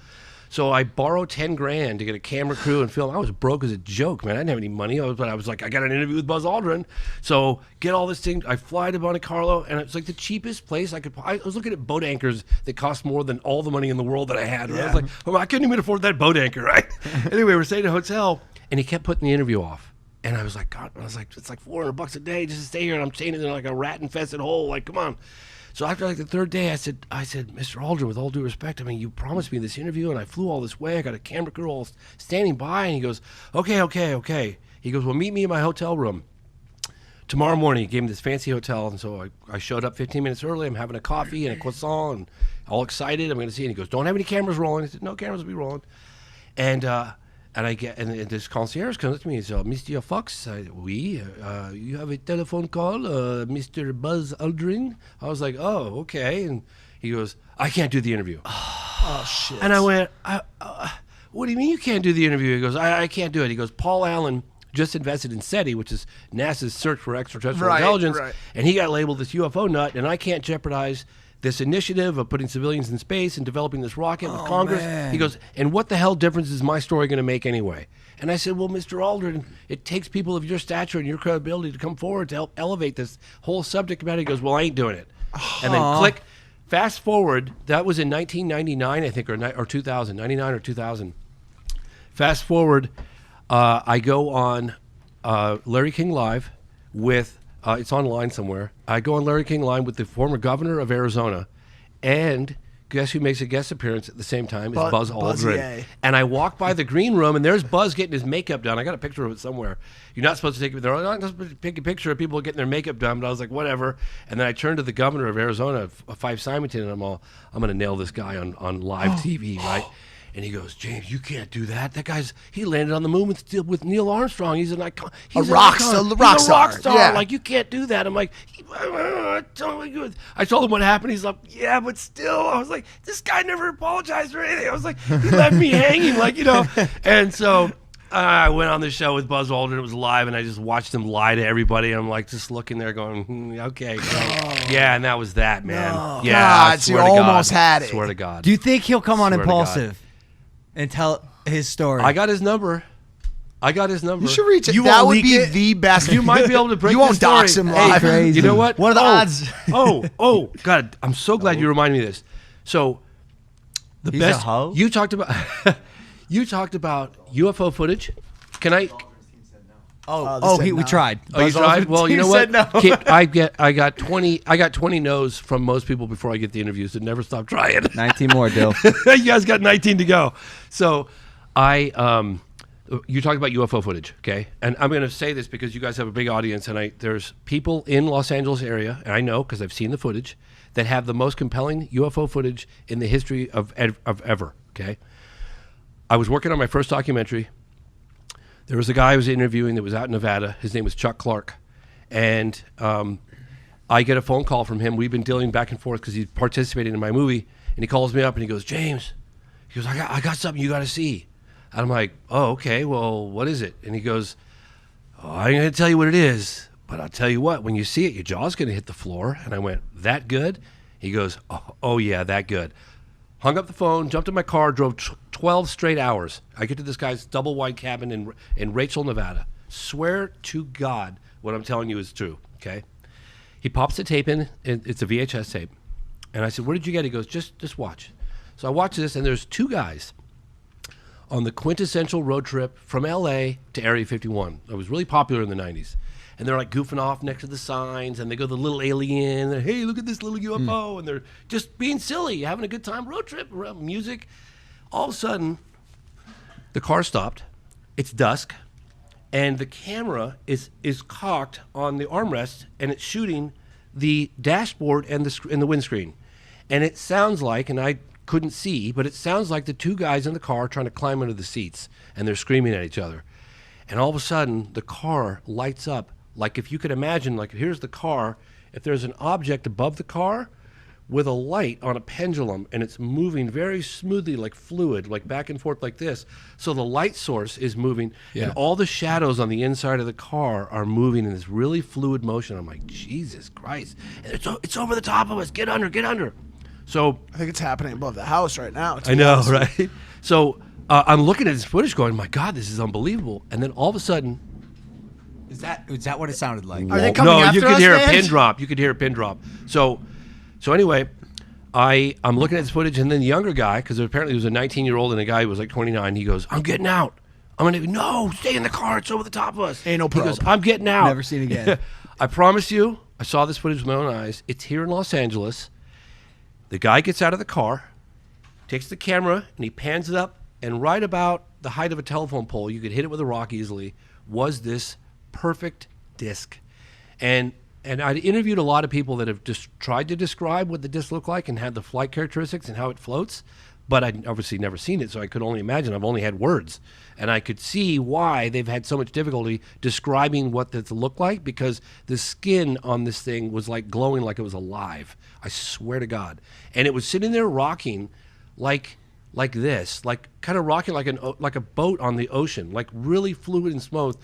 So I borrowed 10 grand to get a camera crew and film. I was broke as a joke, man. I didn't have any money. But I was like, I got an interview with Buzz Aldrin. So get all this thing. I fly to Monte Carlo, and it's like the cheapest place I could. I was looking at boat anchors that cost more than all the money in the world that I had. Right? Yeah. I was like, oh, I couldn't even afford that boat anchor, right? Anyway, we're staying at a hotel, and he kept putting the interview off. And I was like, God, it's like $400 a day just to stay here, and I'm staying in like a rat-infested hole. Like, come on. So after like the third day, I said, Mr. Aldrin, with all due respect, I mean, you promised me this interview, and I flew all this way. I got a camera crew all standing by, and he goes, okay. He goes, well, meet me in my hotel room tomorrow morning. He gave me this fancy hotel, and so I showed up 15 minutes early. I'm having a coffee and a croissant, and all excited. I'm going to see it. And he goes, don't have any cameras rolling. I said, no cameras will be rolling. And this concierge comes to me and says, Mr. Fox, oui, you have a telephone call, Mr. Buzz Aldrin. I was like, oh, okay. And he goes, I can't do the interview. Oh, shit. And I went, what do you mean you can't do the interview? He goes, I can't do it. He goes, Paul Allen just invested in SETI, which is NASA's search for extraterrestrial intelligence, and he got labeled this UFO nut, and I can't jeopardize this initiative of putting civilians in space and developing this rocket with Congress. Man. He goes, and what the hell difference is my story going to make anyway? And I said, well, Mr. Aldrin, it takes people of your stature and your credibility to come forward to help elevate this whole subject matter. He goes, well, I ain't doing it. And then click, fast forward, that was in 1999, I think, or 2000, 99 or 2000. Fast forward, I go on Larry King Live with, it's online somewhere. I go on Larry King Live with the former governor of Arizona, and guess who makes a guest appearance at the same time? It's Buzz Aldrin. And I walk by the green room, and there's Buzz getting his makeup done. I got a picture of it somewhere. You're not supposed to take it. They're not supposed to take a picture of people getting their makeup done, but I was like, whatever. And then I turned to the governor of Arizona, Fife Simonton, and I'm going to nail this guy on live TV, right? And he goes, James, you can't do that. That guy's, he landed on the moon with Neil Armstrong. He's an icon. He's a rock star. Yeah. Like, you can't do that. I'm like, I told him what happened. He's like, yeah, but still. I was like, this guy never apologized for anything. I was like, he left me hanging, And so I went on the show with Buzz Aldrin. It was live, and I just watched him lie to everybody. And I'm like, just looking there going, okay, great. Yeah, and that was that, man. No. Yeah, God, you almost had it. Swear to God. Do you think he'll come on Impulsive and tell his story? I got his number. You should reach it. That would be the best. You might be able to break. You won't dox him live. Crazy. You know what? What are the odds? Oh, God! I'm so glad you reminded me of this. So, the He's best. A hoe? You talked about UFO footage. Can I? We tried. Oh, you tried? Well, you know what? No. I got 20 no's from most people before I get the interviews, and never stop trying. 19 more, Dill. You guys got 19 to go. So you talked about UFO footage, okay? And I'm going to say this because you guys have a big audience, and there's people in Los Angeles area, and I know because I've seen the footage, that have the most compelling UFO footage in the history of ever, okay? I was working on my first documentary. There was a guy I was interviewing that was out in Nevada. His name was Chuck Clark. And I get a phone call from him. We've been dealing back and forth because he's participating in my movie. And he calls me up and he goes, James, he goes, I got something you got to see. And I'm like, oh, okay, well, what is it? And he goes, I ain't going to tell you what it is, but I'll tell you what, when you see it, your jaw's going to hit the floor. And I went, that good? He goes, oh yeah, that good. Hung up the phone, jumped in my car, drove 12 straight hours. I get to this guy's double wide cabin in Rachel, Nevada. Swear to God what I'm telling you is true, okay? He pops the tape in, and it's a VHS tape. And I said, where did you get it? He goes, just watch. So I watch this, and there's two guys on the quintessential road trip from LA to Area 51. It was really popular in the 90s. And they're like goofing off next to the signs, and they go the little alien, and hey, look at this little UFO, and they're just being silly, having a good time, road trip, music. All of a sudden, the car stopped. It's dusk. And the camera is cocked on the armrest, and it's shooting the dashboard and the windscreen. And it sounds like, and I couldn't see, but it sounds like the two guys in the car are trying to climb under the seats, and they're screaming at each other. And all of a sudden, the car lights up. Like if you could imagine, like here's the car, if there's an object above the car with a light on a pendulum, and it's moving very smoothly like fluid, like back and forth like this. So the light source is moving, and all the shadows on the inside of the car are moving in this really fluid motion. I'm like, Jesus Christ. And it's over the top of us. Get under, get under. So I think it's happening above the house right now. I know, right? So I'm looking at this footage going, my God, this is unbelievable. And then all of a sudden, Is that what it sounded like? Are they coming after us? No, you could hear a pin drop. You could hear a pin drop. So anyway, I'm looking at this footage, and then the younger guy, because apparently there was a 19-year-old and a guy who was like 29, he goes, I'm getting out. I'm going to, no, stay in the car. It's over the top of us. Ain't no He probe. goes, I'm getting out. Never seen again. I promise you, I saw this footage with my own eyes. It's here in Los Angeles. The guy gets out of the car, takes the camera, and he pans it up, and right about the height of a telephone pole, you could hit it with a rock easily, was this perfect disc. And I interviewed a lot of people that have just tried to describe what the disc looked like and had the flight characteristics and how it floats, but I'd obviously never seen it, so I could only imagine. I've only had words. And I could see why they've had so much difficulty describing what this looked like, because the skin on this thing was like glowing like it was alive. I swear to God. And it was sitting there rocking like this, like kind of rocking like a boat on the ocean, like really fluid and smooth.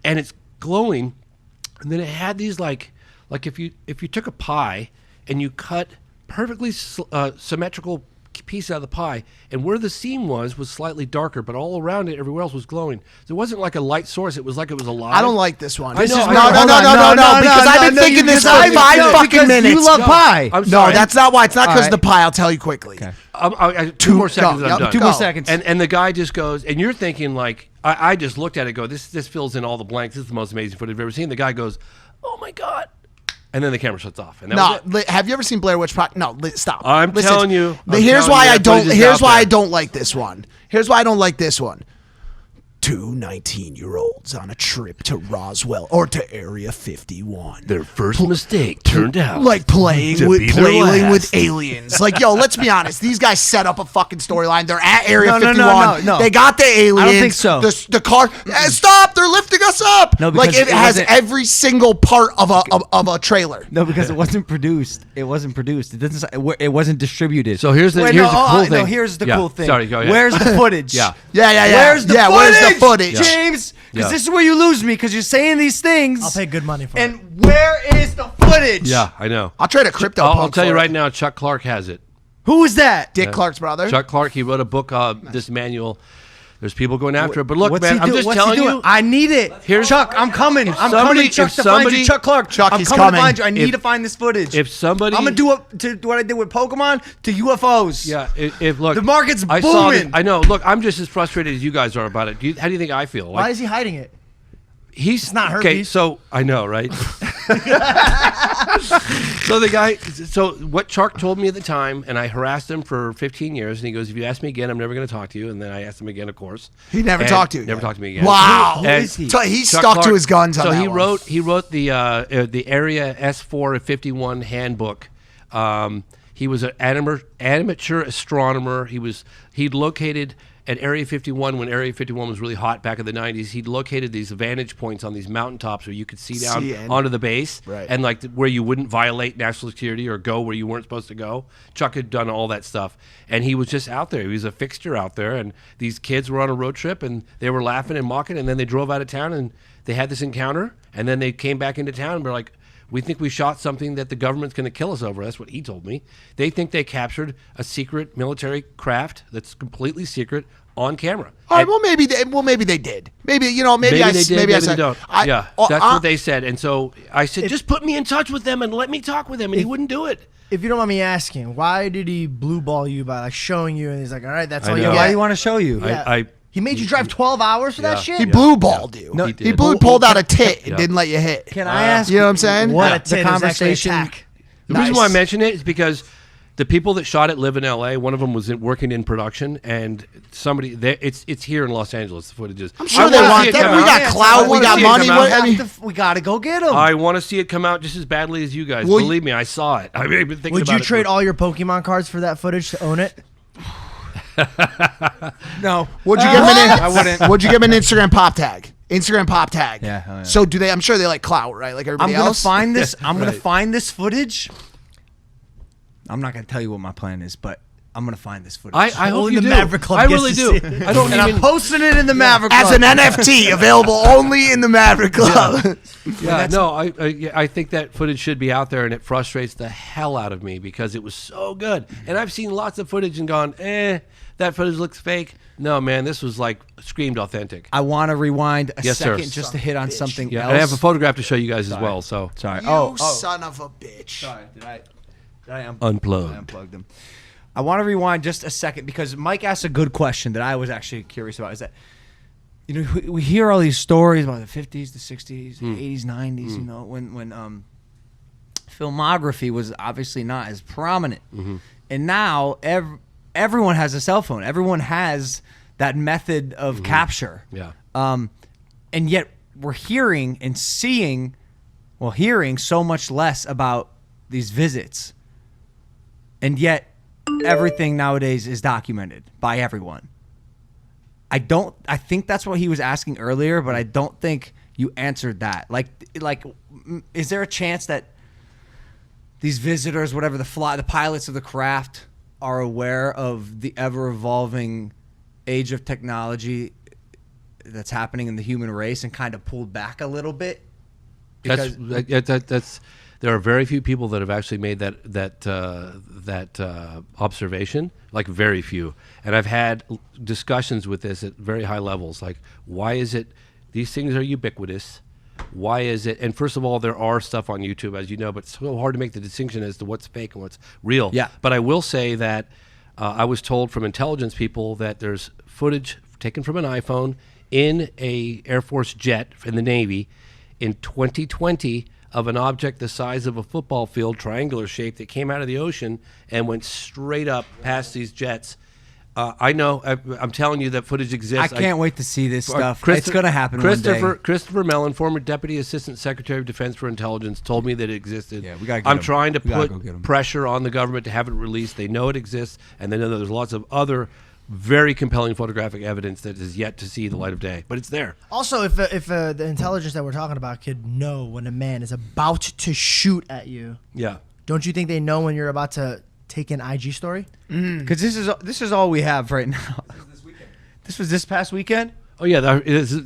And it's glowing, and then it had these like if you took a pie and you cut perfectly symmetrical piece out of the pie, and where the seam was slightly darker, but all around it, everywhere else was glowing. So it wasn't like a light source; it was like it was alive. I don't like this one. No, because I've been thinking this for 5 fucking minutes. You love pie. I'm No, sorry. that's not why. It's not because of the pie. I'll tell you quickly. Okay. 2 more seconds. And I'm done. 2 more seconds. And the guy just goes, and you're thinking like, I just looked at it, go, this fills in all the blanks. This is the most amazing footage I've ever seen. The guy goes, oh my God. And then the camera shuts off. And that was it. Have you ever seen Blair Witch Project? No, stop. I'm telling you. Here's why I don't like this one. Here's why I don't like this one. 2 19-year-olds on a trip to Roswell or to Area 51. Their first mistake turned out like playing with aliens. Like, yo, let's be honest. These guys set up a fucking storyline. They're at Area 51. No. They got the aliens. I don't think so. The car. Stop! They're lifting us up. No, like because it has every single part of a trailer. No, because it wasn't produced. It wasn't produced. It wasn't distributed. So here's the cool thing. No, here's the cool thing. Sorry, go ahead. Where's the footage? Yeah. Where's the footage? Where's the footage? James, because this is where you lose me, because you're saying these things. I'll pay good money for it. And where is the footage? Yeah, I know. I'll trade a crypto. I'll tell you right now, Chuck Clark has it. Who is that? Dick Clark's brother. Chuck Clark. He wrote a book, this manual. There's people going after it. But look, What's man, he I'm do- just what's he telling doing? you. I need it. Chuck, I'm coming. I'm coming, Chuck, to find you. Chuck Clark. Chuck, I'm he's coming to coming. find you. I need to find this footage. If somebody, I'm going to do what I did with Pokemon to UFOs. Yeah, if look, the market's I booming. saw this, I know. Look, I'm just as frustrated as you guys are about it. How do you think I feel? Why is he hiding it? He's not herpes. Okay, so I know, right? So the guy, what Chuck told me at the time, and I harassed him for 15 years, and he goes, if you ask me again, I'm never going to talk to you. And then I asked him again, of course. He never talked to you. Never talked to me again. Wow. And Who is he? So he stuck to his guns on So that he one. wrote the Area S4 51 handbook. He was an amateur astronomer. He'd located at Area 51, when Area 51 was really hot back in the 90s, he'd located these vantage points on these mountaintops where you could see down onto the base, and like where you wouldn't violate national security or go where you weren't supposed to go. Chuck had done all that stuff, and he was just out there. He was a fixture out there, and these kids were on a road trip, and they were laughing and mocking, and then they drove out of town, and they had this encounter, and then they came back into town, and were like, we think we shot something that the government's going to kill us over. That's what he told me. They think they captured a secret military craft that's completely secret on camera. All right, well maybe they did. Maybe maybe they did, maybe I they said don't. Yeah, that's what they said. And so I said, just put me in touch with them and let me talk with them, and he wouldn't do it. If you don't mind me asking, why did he blue ball you by like showing you, and he's like, all right, that's all you Yeah, get. why do you want to show you? He made you drive 12 hours for that shit? He blue balled you. No, he pulled out a tit and didn't let you hit. Can I ask? You know what I'm saying? What a the tit conversation. is actually The reason why I mention it is because the people that shot it live in L.A. One of them was working in production, and somebody it's here in Los Angeles. The footage is. I'm sure they want that. We got clout. We got money. We got to go get them. I want to see it come out just as badly as you guys. Believe me, I saw it. I've been thinking Would about you it trade all your Pokemon cards for that footage to own it? No. Would you give him I wouldn't. Would you give him an Instagram pop tag? Instagram pop tag. Yeah. Oh, yeah. So do they? I'm sure they like clout, right? Like everybody else. I'm gonna find this footage. I'm not gonna tell you what my plan is, but I'm gonna find this footage. I hope you do. Maverick Club I gets really to do. see it. I don't And I'm posting it in the Maverick Club as an NFT, available only in the Maverick Club. Yeah, no, I think that footage should be out there, and it frustrates the hell out of me because it was so good. And I've seen lots of footage and gone, that footage looks fake. No, man, this was like screamed authentic. I want to rewind a Yes, sir. second just to hit on something Yeah, else. and I have a photograph to show you guys as well. So Sorry. You son of a bitch. Sorry. Did I Unplugged. I unplugged them. I want to rewind just a second because Mike asked a good question that I was actually curious about. Is that we hear all these stories about the 50s, the 60s, the 80s, 90s. You know, when filmography was obviously not as prominent, and now everyone has a cell phone. Everyone has that method of capture. Yeah. And yet we're hearing and seeing, hearing so much less about these visits. And yet everything nowadays is documented by everyone. I think that's what he was asking earlier, but I don't think you answered that. Like, is there a chance that these visitors, whatever the pilots of the craft, are aware of the ever-evolving age of technology that's happening in the human race and kind of pulled back a little bit? That's there are very few people that have actually made that observation, like very few. And I've had discussions with this at very high levels, like why is it these things are ubiquitous? Why is it? And first of all, there are stuff on YouTube, as you know, but it's so hard to make the distinction as to what's fake and what's real. Yeah. But I will say that I was told from intelligence people that there's footage taken from an iPhone in a Air Force jet in the Navy in 2020 of an object the size of a football field, triangular shape, that came out of the ocean and went straight up past these jets. I know. I'm telling you that footage exists. I can't wait to see this stuff. It's going to happen one day. Christopher Mellon, former Deputy Assistant Secretary of Defense for Intelligence, told me that it existed. Yeah, we gotta get I'm him. trying to We gotta put go get him. pressure on the government to have it released. They know it exists, and they know that there's lots of other very compelling photographic evidence that is yet to see the light of day. But it's there. Also, if the intelligence that we're talking about could know when a man is about to shoot at you, Yeah. don't you think they know when you're about to take an IG story? Because this is all we have right now. This was this past weekend? Oh, yeah.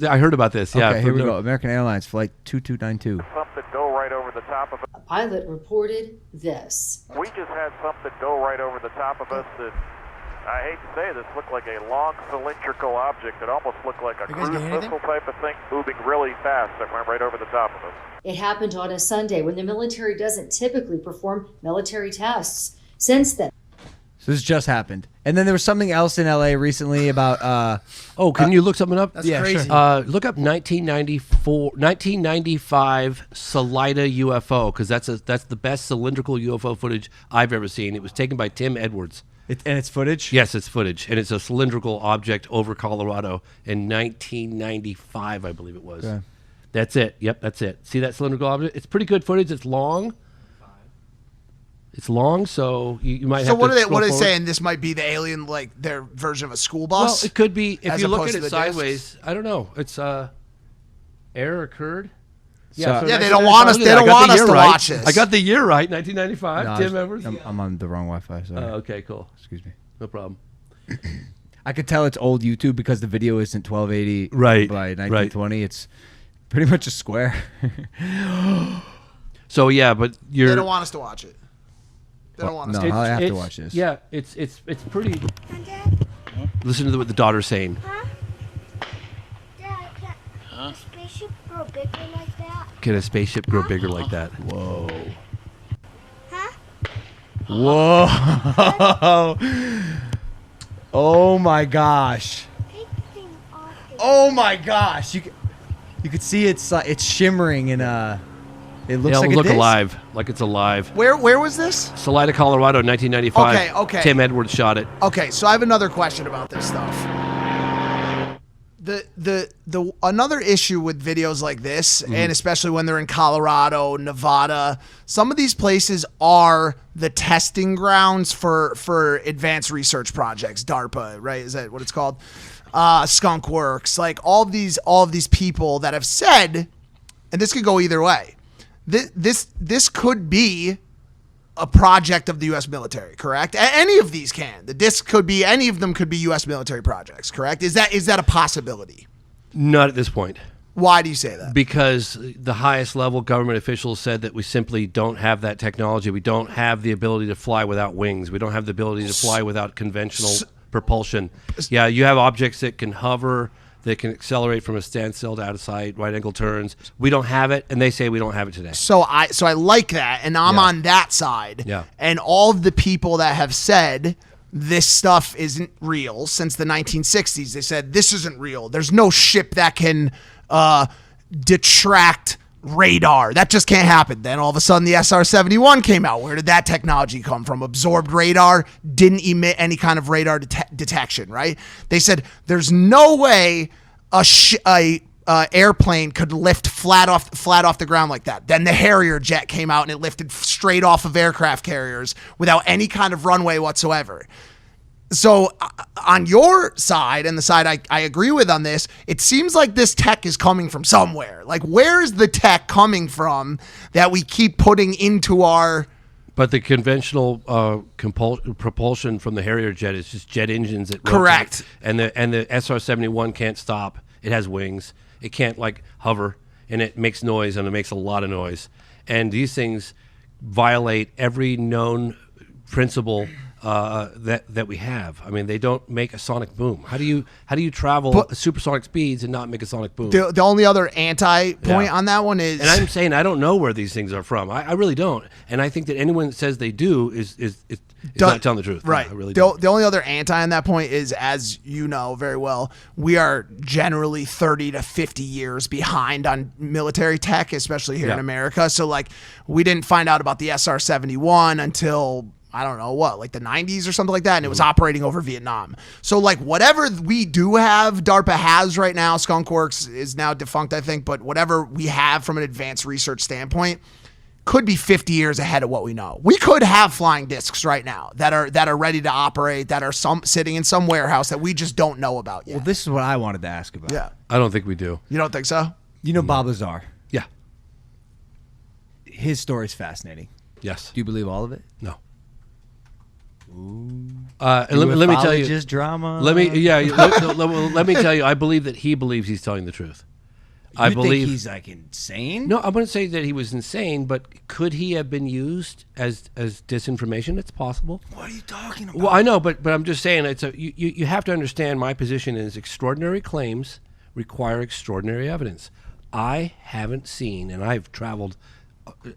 I heard about this. Yeah. Okay, here we go. American Airlines Flight 2292. Something go right over the top of us. A pilot reported this. We just had something go right over the top of us that, I hate to say this, looked like a long cylindrical object. It almost looked like a cruise missile type of thing moving really fast that went right over the top of us. It happened on a Sunday when the military doesn't typically perform military tests. Since then. So this just happened. And then there was something else in LA recently about can you look something up? That's crazy. Sure. Look up 1995 Salida UFO, because that's the best cylindrical UFO footage I've ever seen. It was taken by Tim Edwards. And it's footage? Yes, it's footage. And it's a cylindrical object over Colorado in 1995, I believe it was. Okay. That's it. Yep, that's it. See that cylindrical object? It's pretty good footage. It's long. It's long, so you might have So to what are they scroll forward. saying? This might be the alien, like their version of a school bus? Well, it could be. If as you look opposed at to it the sideways, discs? I don't know. It's error occurred. Yeah, they don't want us. They don't want us to watch this. I got the year right, 1995. No, Tim Evers. I'm on the wrong Wi-Fi. Sorry. Okay, cool. Excuse me. No problem. I could tell it's old YouTube because the video isn't 1280 Right, by 1920. It's pretty much a square. So yeah, but They don't want us to watch it. They don't want us no, to. I have to watch this. Yeah, it's pretty. Listen to what the daughter's saying. Dad, can a spaceship grow bigger like that? Can a spaceship grow bigger like that? Whoa. Huh? Whoa. Oh my gosh. Oh my gosh. You could see it's shimmering and it looks It'll like look a disc. alive, like it's alive. Where was this? Salida, Colorado, 1995. Okay. Tim Edwards shot it. Okay, so I have another question about this stuff. The another issue with videos like this, and especially when they're in Colorado, Nevada, some of these places are the testing grounds for advanced research projects. DARPA, right? Is that what it's called? Skunk Works, like all of these people that have said, and this could go either way. This could be a project of the U.S. military, correct? Any of these can. The disc could be, any of them could be U.S. military projects, correct? Is that a possibility? Not at this point. Why do you say that? Because the highest level government officials said that we simply don't have that technology. We don't have the ability to fly without wings. We don't have the ability to fly without conventional propulsion. Yeah, you have objects that can hover, that can accelerate from a standstill to out of sight, right angle turns. We don't have it, and they say we don't have it today. So I like that, and I'm on that side. Yeah. And all of the people that have said this stuff isn't real since the 1960s, they said this isn't real. There's no ship that can detract radar. That just can't happen. Then all of a sudden the SR-71 came out. Where did that technology come from? Absorbed radar, didn't emit any kind of radar detection, right? They said there's no way a airplane could lift flat off the ground like that. Then the Harrier jet came out and it lifted straight off of aircraft carriers without any kind of runway whatsoever. So on your side, and the side I agree with on this, it seems like this tech is coming from somewhere. Like, where is the tech coming from that we keep putting into our... But the conventional propulsion from the Harrier jet is just jet engines that Correct. rotate. And the SR-71 can't stop. It has wings. It can't, like, hover. And it makes noise, and it makes a lot of noise. And these things violate every known principle that we have. I mean, they don't make a sonic boom. How do you travel supersonic speeds and not make a sonic boom? The only other anti-point on that one is... And I'm saying I don't know where these things are from. I really don't. And I think that anyone that says they do is not telling the truth. Right. No, I really don't. The only other anti on that point is, as you know very well, we are generally 30 to 50 years behind on military tech, especially here in America. So, like, we didn't find out about the SR-71 until... I don't know what, like the 90s or something like that, and it was operating over Vietnam. So, like, whatever we do have, DARPA has right now, Skunk Works is now defunct, I think, but whatever we have from an advanced research standpoint could be 50 years ahead of what we know. We could have flying discs right now that are ready to operate, that are sitting in some warehouse that we just don't know about yet. Well, this is what I wanted to ask about. Yeah. I don't think we do. You don't think so? You know Bob Lazar? Yeah. His story's fascinating. Yes. Do you believe all of it? No. Let me tell you. Just drama. Let me tell you. I believe that he believes he's telling the truth. I believe think he's like insane. No, I wouldn't say that he was insane, but could he have been used as disinformation? It's possible. What are you talking about? Well, I know, but I'm just saying you have to understand my position is extraordinary claims require extraordinary evidence. I haven't seen, and I've traveled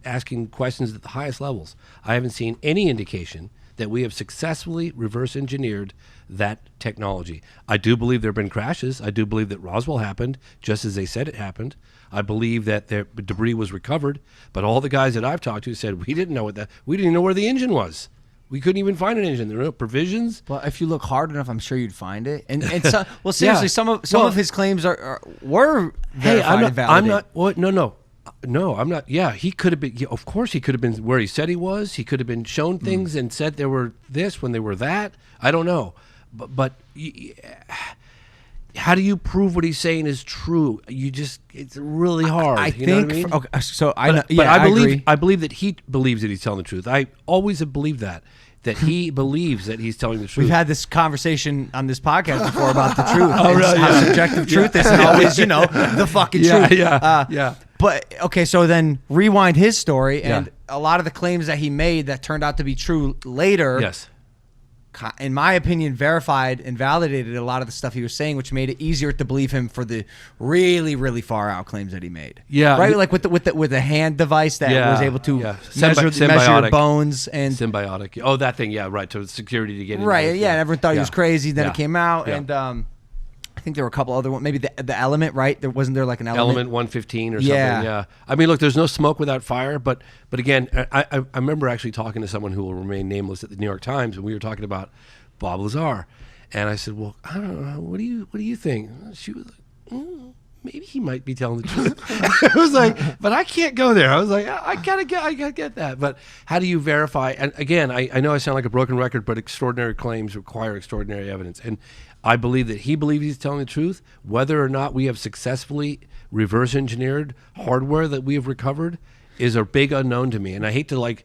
asking questions at the highest levels. I haven't seen any indication that we have successfully reverse engineered that technology. I do believe there have been crashes. I do believe that Roswell happened just as they said it happened. I believe that the debris was recovered, but all the guys that I've talked to said we didn't know we didn't even know where the engine was. We couldn't even find an engine. There were no provisions. Well, if you look hard enough, I'm sure you'd find it. And so, well, seriously, some of his claims were verified and validated. No. No, I'm not. Yeah, he could have been. Yeah, of course, he could have been where he said he was. He could have been shown things and said there were this when they were that. I don't know, but how do you prove what he's saying is true? It's really hard. I you know think. what I mean? Okay, so I believe that he believes that he's telling the truth. I always have believed that he believes that he's telling the truth. We've had this conversation on this podcast before about the truth. Oh, really? How subjective truth is, and always, the fucking truth. Yeah. But okay, so then rewind his story, and a lot of the claims that he made that turned out to be true later. Yes. In my opinion, verified and validated a lot of the stuff he was saying, which made it easier to believe him for the really, really far out claims that he made. Yeah, right. Like with the hand device that was able to measure bones and symbiotic. Oh, that thing. Yeah, right. To security to get in. Right. Yeah. And everyone thought he was crazy. Then it came out, Yeah. and I think there were a couple other ones. Maybe the element. Right. There wasn't there like an element 115 or something. Yeah. I mean, look, there's no smoke without fire. But again, I remember actually talking to someone who will remain nameless at the New York Times, and we were talking about Bob Lazar, and I said, "Well, I don't know. What do you think?" She was like, "Maybe he might be telling the truth." I was like, "But I can't go there." I was like, "I gotta get that." But how do you verify? And again, I know I sound like a broken record, but extraordinary claims require extraordinary evidence, and I believe that he believes he's telling the truth. Whether or not we have successfully reverse engineered hardware that we have recovered is a big unknown to me, and I hate to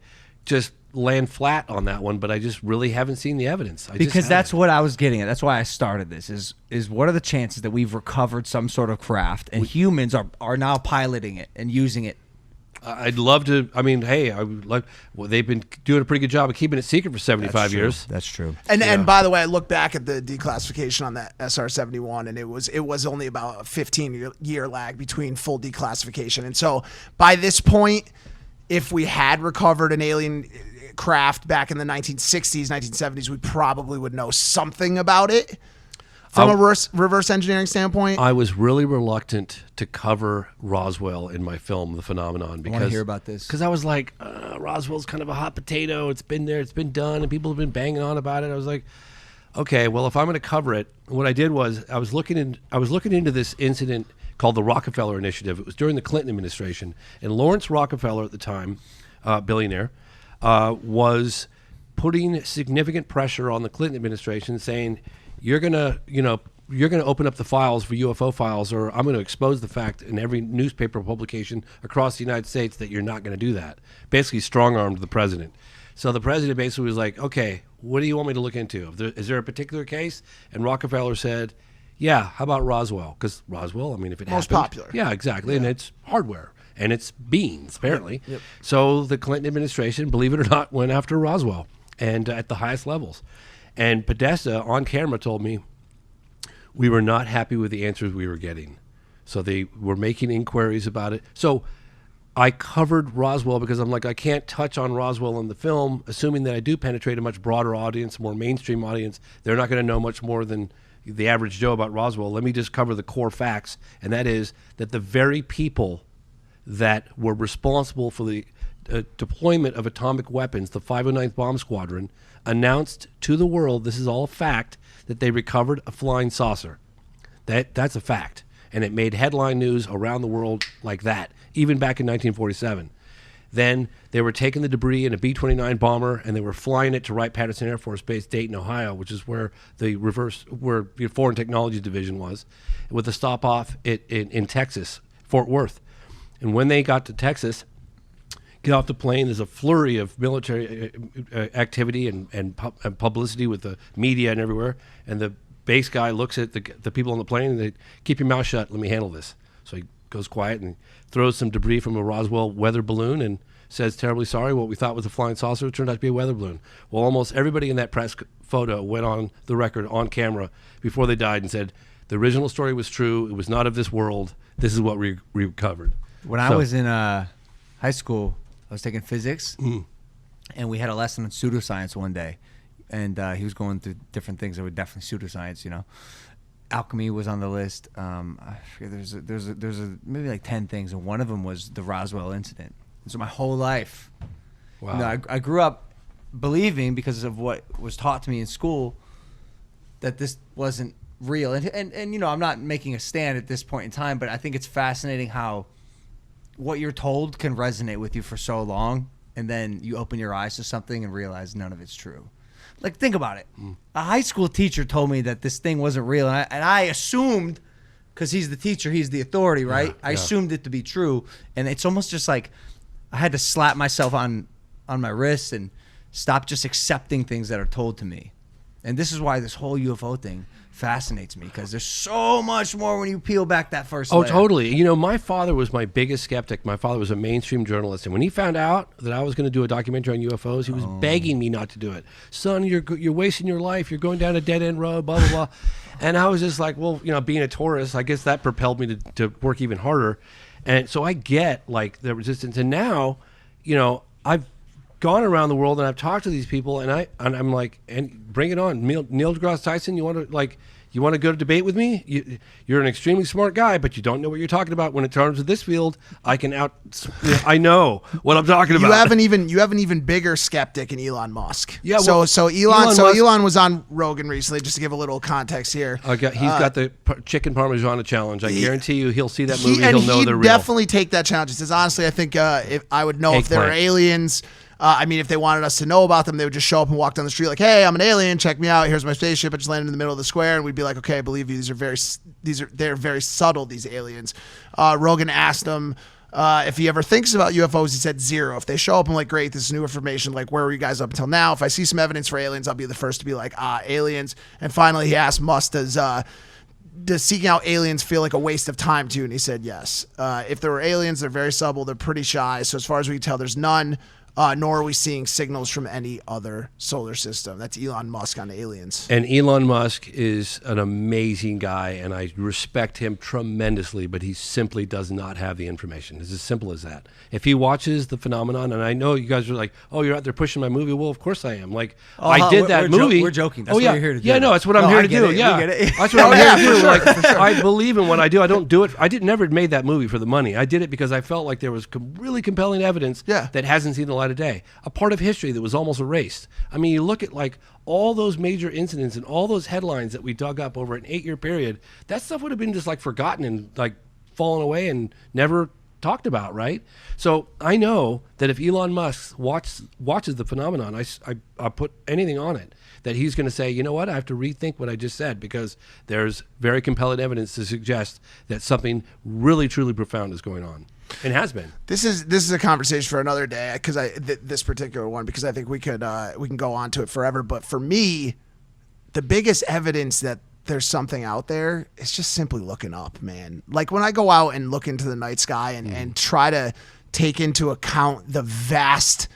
just land flat on that one, but I just really haven't seen the evidence. Because that's what I was getting at. That's why I started this. Is what are the chances that we've recovered some sort of craft and humans are now piloting it and using it? I'd love to. I mean, hey, I would like. Well, they've been doing a pretty good job of keeping it secret for 75 years. That's true. And by the way, I looked back at the declassification on that SR-71, and it was only about a 15-year lag between full declassification. And so by this point, if we had recovered an alien craft back in the 1960s, 1970s, we probably would know something about it from a reverse engineering standpoint. I was really reluctant to cover Roswell in my film, The Phenomenon, because I want to hear about this. Because I was like, Roswell's kind of a hot potato. It's been there, it's been done, and people have been banging on about it. I was like, okay, well, if I'm going to cover it, what I did was I was looking into this incident called the Rockefeller Initiative. It was during the Clinton administration, and Lawrence Rockefeller at the time, billionaire, was putting significant pressure on the Clinton administration, saying, you're gonna open up the files for UFO files, or I'm going to expose the fact in every newspaper publication across the United States that you're not going to do that. Basically strong-armed the president. So the president basically was like, okay, what do you want me to look into? Is there a particular case? And Rockefeller said, yeah, how about Roswell? Because Roswell, I mean, if it most happened, popular. Yeah, exactly. Yeah. And it's hardware. And it's beans, apparently. Yep. So the Clinton administration, believe it or not, went after Roswell, and at the highest levels. And Podesta, on camera, told me we were not happy with the answers we were getting. So they were making inquiries about it. So I covered Roswell because I'm like, I can't touch on Roswell in the film, assuming that I do penetrate a much broader audience, more mainstream audience. They're not going to know much more than the average Joe about Roswell. Let me just cover the core facts, and that is that the very people that were responsible for the deployment of atomic weapons, the 509th Bomb Squadron, announced to the world, this is all a fact, that they recovered a flying saucer. That's a fact. And it made headline news around the world like that, even back in 1947. Then they were taking the debris in a B-29 bomber, and they were flying it to Wright-Patterson Air Force Base, Dayton, Ohio, which is where the Foreign Technology Division was, with a stop-off in Texas, Fort Worth. And when they got to Texas, get off the plane, there's a flurry of military activity and publicity with the media and everywhere. And the base guy looks at the people on the plane and they, keep your mouth shut, let me handle this. So he goes quiet and throws some debris from a Roswell weather balloon and says, terribly sorry, what we thought was a flying saucer turned out to be a weather balloon. Well, almost everybody in that press photo went on the record, on camera, before they died and said, the original story was true, it was not of this world, this is what we recovered. When I was in high school, I was taking physics, and we had a lesson on pseudoscience one day, and he was going through different things that were definitely pseudoscience, you know. Alchemy was on the list. I forget, there's maybe like 10 things, and one of them was the Roswell incident. And so my whole life, wow. You know, I grew up believing, because of what was taught to me in school, that this wasn't real. And you know, I'm not making a stand at this point in time, but I think it's fascinating how what you're told can resonate with you for so long, and then you open your eyes to something and realize none of it's true. Like, think about it. A high school teacher told me that this thing wasn't real, and I assumed, because he's the teacher, he's the authority, right? I assumed it to be true, and it's almost just like I had to slap myself on my wrist and stop just accepting things that are told to me. And this is why this whole UFO thing fascinates me, because there's so much more when you peel back that first layer. Totally. You know, my father was my biggest skeptic. My father was a mainstream journalist, and when he found out that I was going to do a documentary on UFOs, he was begging me not to do it. Son, you're wasting your life. You're going down a dead-end road, blah, blah, blah. And I was just like, well, you know, being a tourist, I guess that propelled me to work even harder. And so I get, like, the resistance. And now, you know, I've gone around the world and I've talked to these people, and I'm like, and bring it on. Neil deGrasse Tyson, you want to go to debate with me? You're an extremely smart guy, but you don't know what you're talking about. When it comes to this field, I know what I'm talking about. You have an even bigger skeptic in Elon Musk. Yeah. So Elon was on Rogan recently, just to give a little context here. He's got the chicken parmesan challenge. I guarantee you, he'll see that movie. He'll know they're real. Definitely take that challenge. He says, honestly, I think if I would know if there were aliens. I mean, if they wanted us to know about them, they would just show up and walk down the street like, "Hey, I'm an alien. Check me out. Here's my spaceship. I just landed in the middle of the square." And we'd be like, "Okay, I believe you. They're very subtle. These aliens." Rogan asked him if he ever thinks about UFOs. He said 0. If they show up, I'm like, "Great, this is new information. Like, where were you guys up until now? If I see some evidence for aliens, I'll be the first to be like, aliens." And finally, he asked Musk, does seeking out aliens feel like a waste of time to you? And he said yes. If there were aliens, they're very subtle. They're pretty shy. So as far as we can tell, there's none. Nor are we seeing signals from any other solar system. That's Elon Musk on aliens. And Elon Musk is an amazing guy, and I respect him tremendously, but he simply does not have the information. It's as simple as that. If he watches the phenomenon, and I know you guys are like, "Oh, you're out there pushing my movie." Well, of course I am. Like, I did that movie. We're joking. That's what you're here to do. Yeah, no, that's what I'm here to do. Yeah, that's what I'm here to do. Like, I believe in what I do. I don't do it. I never made that movie for the money. I did it because I felt like there was really compelling evidence that hasn't seen the light of day. A part of history that was almost erased. I mean, you look at like all those major incidents and all those headlines that we dug up over an 8-year period, that stuff would have been just like forgotten and like fallen away and never talked about, right? So I know that if Elon Musk watches the phenomenon, I put anything on it, that he's going to say, you know what, I have to rethink what I just said, because there's very compelling evidence to suggest that something really, truly profound is going on. It has been. This is a conversation for another day, because this particular one, because I think we can go on to it forever. But for me, the biggest evidence that there's something out there is just simply looking up, man. Like when I go out and look into the night sky and try to take into account the vast,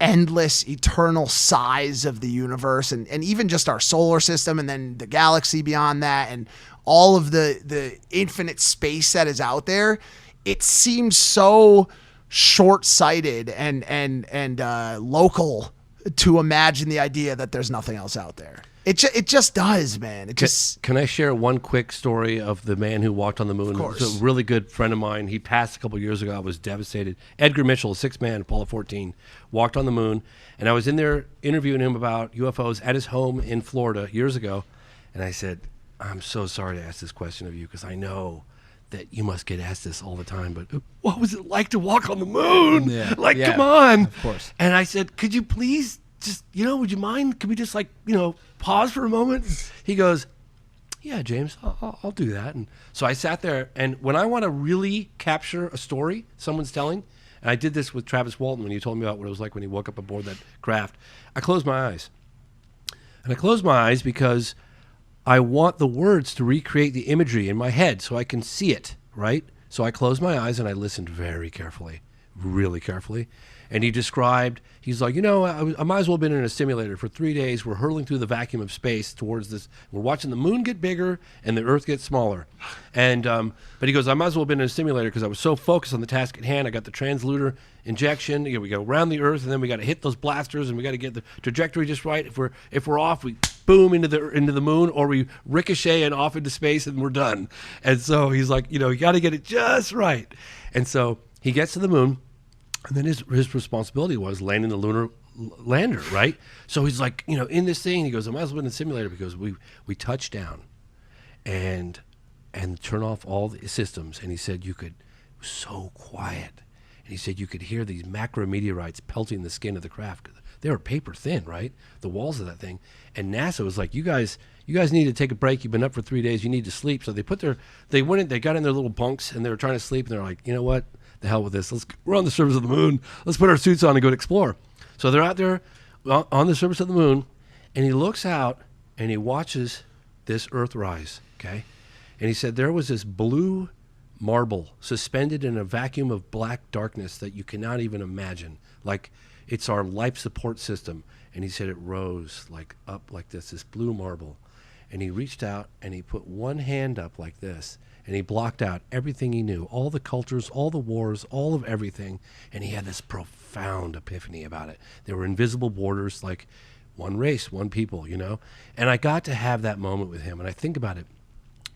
endless, eternal size of the universe, and even just our solar system, and then the galaxy beyond that, and all of the infinite space that is out there. It seems so short-sighted and local to imagine the idea that there's nothing else out there. It just does, man. Can I share one quick story of the man who walked on the moon? Of course. It's a really good friend of mine. He passed a couple years ago. I was devastated. Edgar Mitchell, a 6th man, Apollo 14, walked on the moon, and I was in there interviewing him about UFOs at his home in Florida years ago, and I said, "I'm so sorry to ask this question of you, because I know that you must get asked this all the time, but what was it like to walk on the moon? Yeah. Come on." Of course. And I said, "Could you please just, would you mind? Could we just pause for a moment?" He goes, "Yeah, James, I'll do that." And so I sat there, and when I want to really capture a story someone's telling, and I did this with Travis Walton when he told me about what it was like when he woke up aboard that craft, I closed my eyes. And I closed my eyes because I want the words to recreate the imagery in my head so I can see it, right? So I closed my eyes and I listened very carefully, really carefully. And he described, he's like, I might as well have been in a simulator for 3 days. We're hurtling through the vacuum of space towards this. We're watching the moon get bigger and the Earth get smaller. And but he goes, I might as well have been in a simulator because I was so focused on the task at hand. I got the translunar injection. We go around the Earth, and then we got to hit those blasters, and we got to get the trajectory just right. If we're off, we boom into the moon, or we ricochet and off into space, and we're done. And so he's like, you got to get it just right. And so he gets to the moon. And then his responsibility was landing the lunar lander, right? So he's like, in this thing, he goes, I might as well be in the simulator, because we touched down and turn off all the systems. And he said, it was so quiet. And he said you could hear these macrometeorites pelting the skin of the craft. They were paper thin, right? The walls of that thing. And NASA was like, you guys need to take a break. You've been up for 3 days. You need to sleep. So they got in their little bunks and they were trying to sleep. And they're like, you know what? The hell with this. We're on the surface of the moon. Let's put our suits on and go explore. So they're out there on the surface of the moon, and he looks out and he watches this Earth rise, okay? And he said there was this blue marble suspended in a vacuum of black darkness that you cannot even imagine. Like, it's our life support system. And he said it rose up like this blue marble. And he reached out and he put one hand up like this, and he blocked out everything he knew, all the cultures, all the wars, all of everything. And he had this profound epiphany about it. There were invisible borders, like one race, one people, you know? And I got to have that moment with him. And I think about it.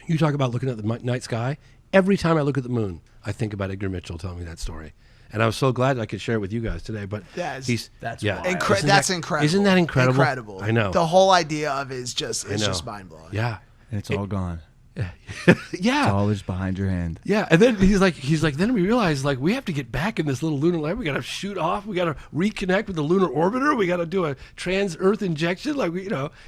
You talk about looking at the night sky. Every time I look at the moon, I think about Edgar Mitchell telling me that story. And I was so glad I could share it with you guys today. But that's incredible. Isn't that incredible? Incredible. I know. The whole idea of it is just mind blowing. Yeah. And it's all gone. Yeah. It's all just behind your hand. Yeah. And then he's like, then we realized we have to get back in this little lunar lander. We got to shoot off. We got to reconnect with the lunar orbiter. We got to do a trans-Earth injection.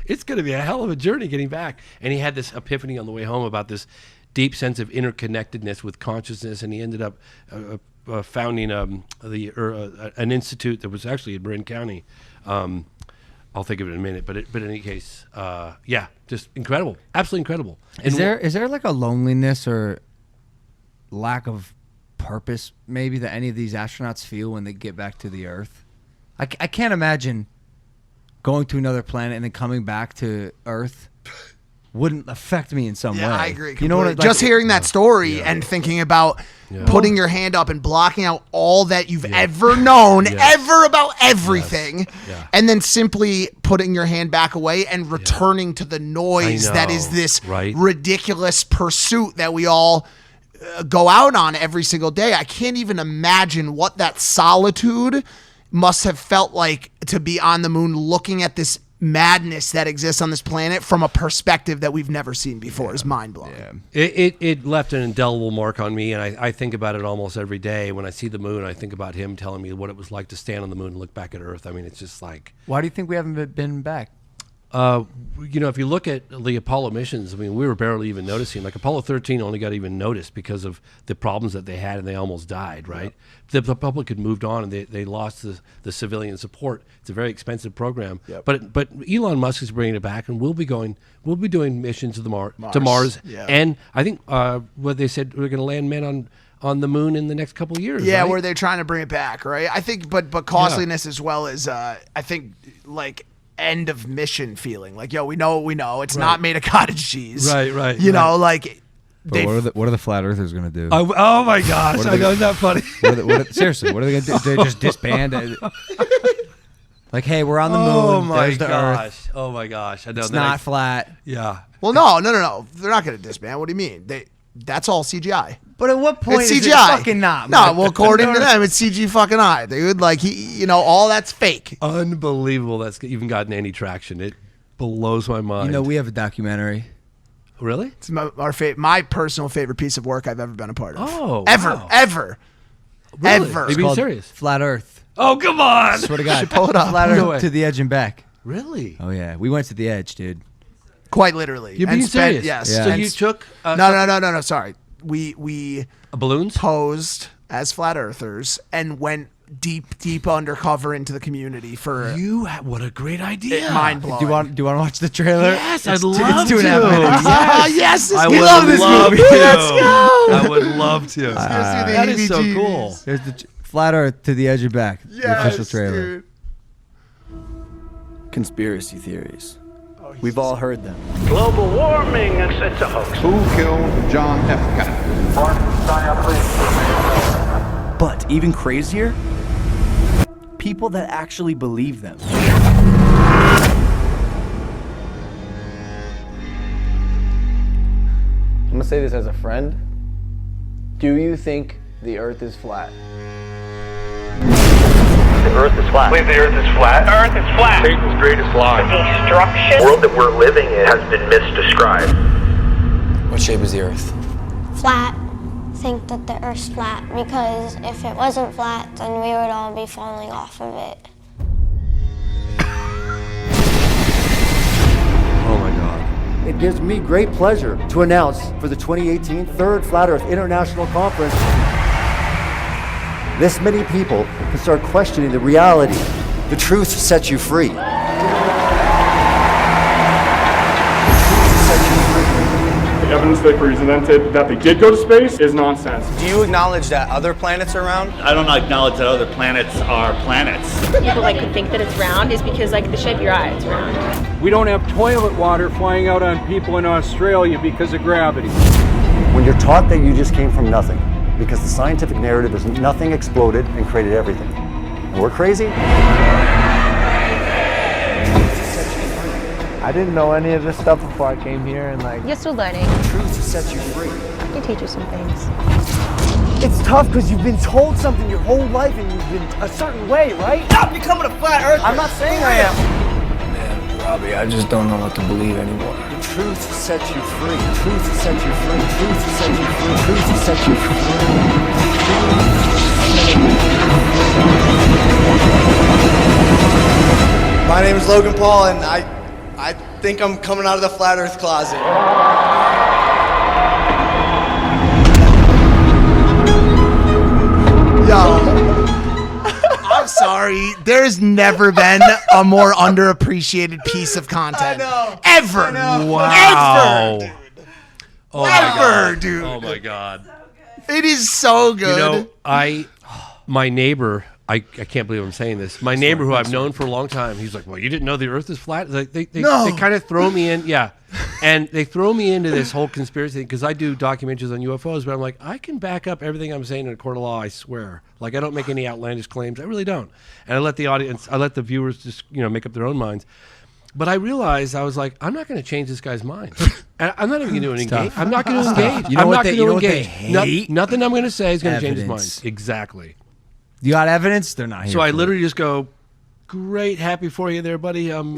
It's going to be a hell of a journey getting back. And he had this epiphany on the way home about this deep sense of interconnectedness with consciousness. And he ended up founding an institute that was actually in Marin County. I'll think of it in a minute, but in any case, just incredible, absolutely incredible. Is there like a loneliness or lack of purpose maybe that any of these astronauts feel when they get back to the Earth? I can't imagine going to another planet and then coming back to Earth wouldn't affect me in some way. I agree completely. You know what? Just hearing that story and thinking about putting your hand up and blocking out all that you've ever known, ever about everything, and then simply putting your hand back away and returning to the noise that is this ridiculous pursuit that we all go out on every single day. I can't even imagine what that solitude must have felt like to be on the moon looking at this madness that exists on this planet from a perspective that we've never seen before. Is mind-blowing. It left an indelible mark on me, and I think about it almost every day. When I see the moon, I think about him telling me what it was like to stand on the moon and look back at Earth. I mean, it's just like... Why do you think we haven't been back? If you look at the Apollo missions, I mean, we were barely even noticing. Like Apollo 13 only got even noticed because of the problems that they had, and they almost died, right? The public had moved on, and they lost the civilian support. It's a very expensive program. But Elon Musk is bringing it back, and we'll be doing missions to Mars. And I think what they said, we're going to land men on the moon in the next couple of years. Yeah, right? where they're trying to bring it back, right? I think, but costliness as well as I think like end of mission feeling. Like, we know it's not made of cottage cheese. Right. You know, like. But what are the flat earthers going to do? Oh my gosh! I know, isn't that funny? Seriously, what are they going to do? They just disband it? Like, hey, we're on the moon. Oh my There's the gosh! Earth. Oh my gosh! I know it's not flat. Yeah. Well, no. They're not going to disband. What do you mean? That's all CGI. But at what point it's is CGI. it fucking not? No, well, according to them, it's CG fucking I, dude. Like, all that's fake. Unbelievable that's even gotten any traction. It blows my mind. We have a documentary. Really? It's my personal favorite piece of work I've ever been a part of. Oh, ever. Really? Ever. Are you being serious? Flat Earth. Oh, come on! Swear to God. Should pull it up. Flat Earth to the edge and back. Really? Oh yeah, we went to the edge, dude. Quite literally. You're being serious? Yes. Yeah. So you took No. Sorry. We balloons posed as flat earthers and went deep undercover into the community for what a great idea. Mind blowing. Do you want to watch the trailer? Yes, I'd love to. It's 2.5 minutes. Yes, we love this movie. Let's go. I would love to. That is so cool. There's the Flat Earth to the edge and back. The official trailer. Dude. Conspiracy theories. We've all heard them. Global warming, it's a hoax. Who killed John F. Kennedy? But even crazier, people that actually believe them. I'm gonna say this as a friend. Do you think the Earth is flat? The Earth is flat. Believe the Earth is flat? Earth is flat. Satan's greatest lie. Destruction. The world that we're living in has been misdescribed. What shape is the Earth? Flat. think that the Earth's flat, because if it wasn't flat, then we would all be falling off of it. Oh my God. It gives me great pleasure to announce for the 2018 Third Flat Earth International Conference, this many people can start questioning the reality. The truth sets you free. The evidence they presented that they did go to space is nonsense. Do you acknowledge that other planets are round? I don't acknowledge that other planets are planets. People could think that it's round is because the shape of your eye is round. We don't have toilet water flying out on people in Australia because of gravity. When you're taught that you just came from nothing, because the scientific narrative is nothing exploded and created everything. And we're crazy? I didn't know any of this stuff before I came here, and You're still learning. Truth sets you free. I can teach you some things. It's tough because you've been told something your whole life and you've been a certain way, right? Stop becoming a flat earther! I'm not saying I am. Man, Robbie, I just don't know what to believe anymore. The truth sets you free. Truth sets you free. Truth sets you free. Truth sets you free. My name is Logan Paul, and I think I'm coming out of the flat earth closet. Yo, I'm sorry. There's never been a more underappreciated piece of content. Ever. Wow. Ever, dude. Oh my God. Dude. Oh my God. It is so good. My neighbor, I can't believe I'm saying this. My neighbor, who I've known for a long time, he's like, well, you didn't know the Earth is flat? Like, they kind of throw me in, and they throw me into this whole conspiracy thing because I do documentaries on UFOs, but I'm like, I can back up everything I'm saying in a court of law, I swear. Like, I don't make any outlandish claims. I really don't. And I let the viewers just, make up their own minds. But I realized, I was like, I'm not going to change this guy's mind. And I'm not even going to engage. I'm not going to engage. You know I'm what not they- going to you know what they engage. hate? Nothing I'm going to say is going to change his Evidence. mind. Exactly. You got evidence? They're not here. So I for literally just go, great, happy for you there, buddy. I'm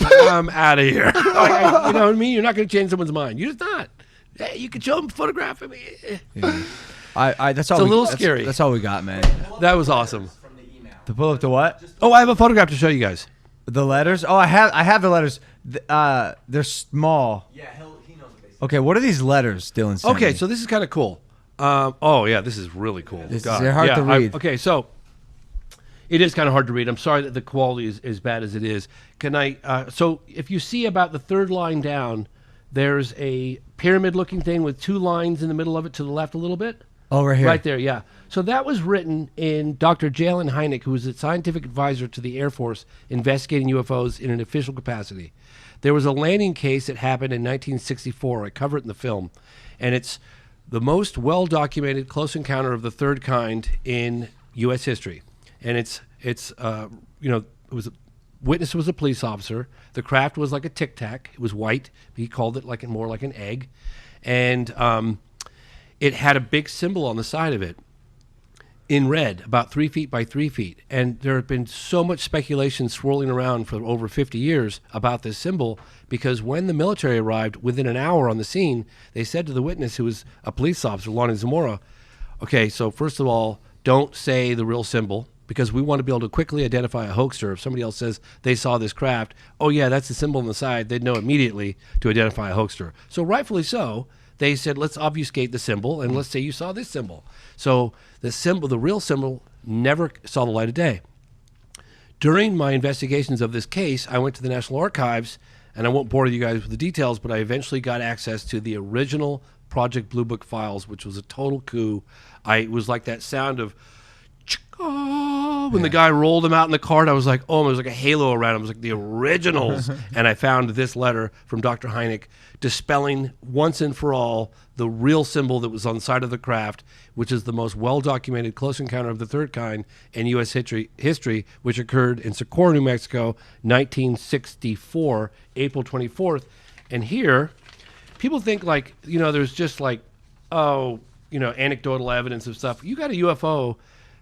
out of here. You know what I mean? You're not going to change someone's mind. You're just not. Hey, you can show them a photograph of me. Yeah. That's all. It's a little scary. That's all we got, man. That was awesome. To pull up the what? Oh, I have a photograph to show you guys. The letters? Oh, I have the letters. They're small. Yeah, he knows what they say. Okay, what are these letters, Dylan? sent Okay, me? so this is kind of cool. Oh, yeah, this is really cool. They're hard to read. Okay, so it is kind of hard to read. I'm sorry that the quality is as bad as it is. So if you see about the third line down, there's a pyramid-looking thing with two lines in the middle of it to the left a little bit. Oh, right here. Right there, yeah. So that was written in Dr. Jalen Hynek, who was a scientific advisor to the Air Force investigating UFOs in an official capacity. There was a landing case that happened in 1964. I cover it in the film. And it's the most well-documented close encounter of the third kind in U.S. history. And it was witness was a police officer. The craft was like a Tic Tac. It was white. He called it more like an egg. And it had a big symbol on the side of it in red, about 3 feet by 3 feet. And there had been so much speculation swirling around for over 50 years about this symbol, because when the military arrived within an hour on the scene, they said to the witness, who was a police officer, Lonnie Zamora, okay, so first of all, don't say the real symbol, because we want to be able to quickly identify a hoaxer. If somebody else says they saw this craft, oh yeah, that's the symbol on the side, they'd know immediately to identify a hoaxer. So rightfully so, they said, let's obfuscate the symbol and let's say you saw this symbol. So the symbol, the real symbol, never saw the light of day. During my investigations of this case, I went to the National Archives, and I won't bore you guys with the details, but I eventually got access to the original Project Blue Book files, which was a total coup. It was like that sound of when the guy rolled them out in the cart. I was like, oh, it was like a halo around him. It was like the originals. And I found this letter from Dr. Hynek dispelling once and for all the real symbol that was on the side of the craft, which is the most well-documented close encounter of the third kind in U.S. history, which occurred in Socorro, New Mexico, 1964, April 24th. And here, people think there's just anecdotal evidence of stuff. You got a UFO,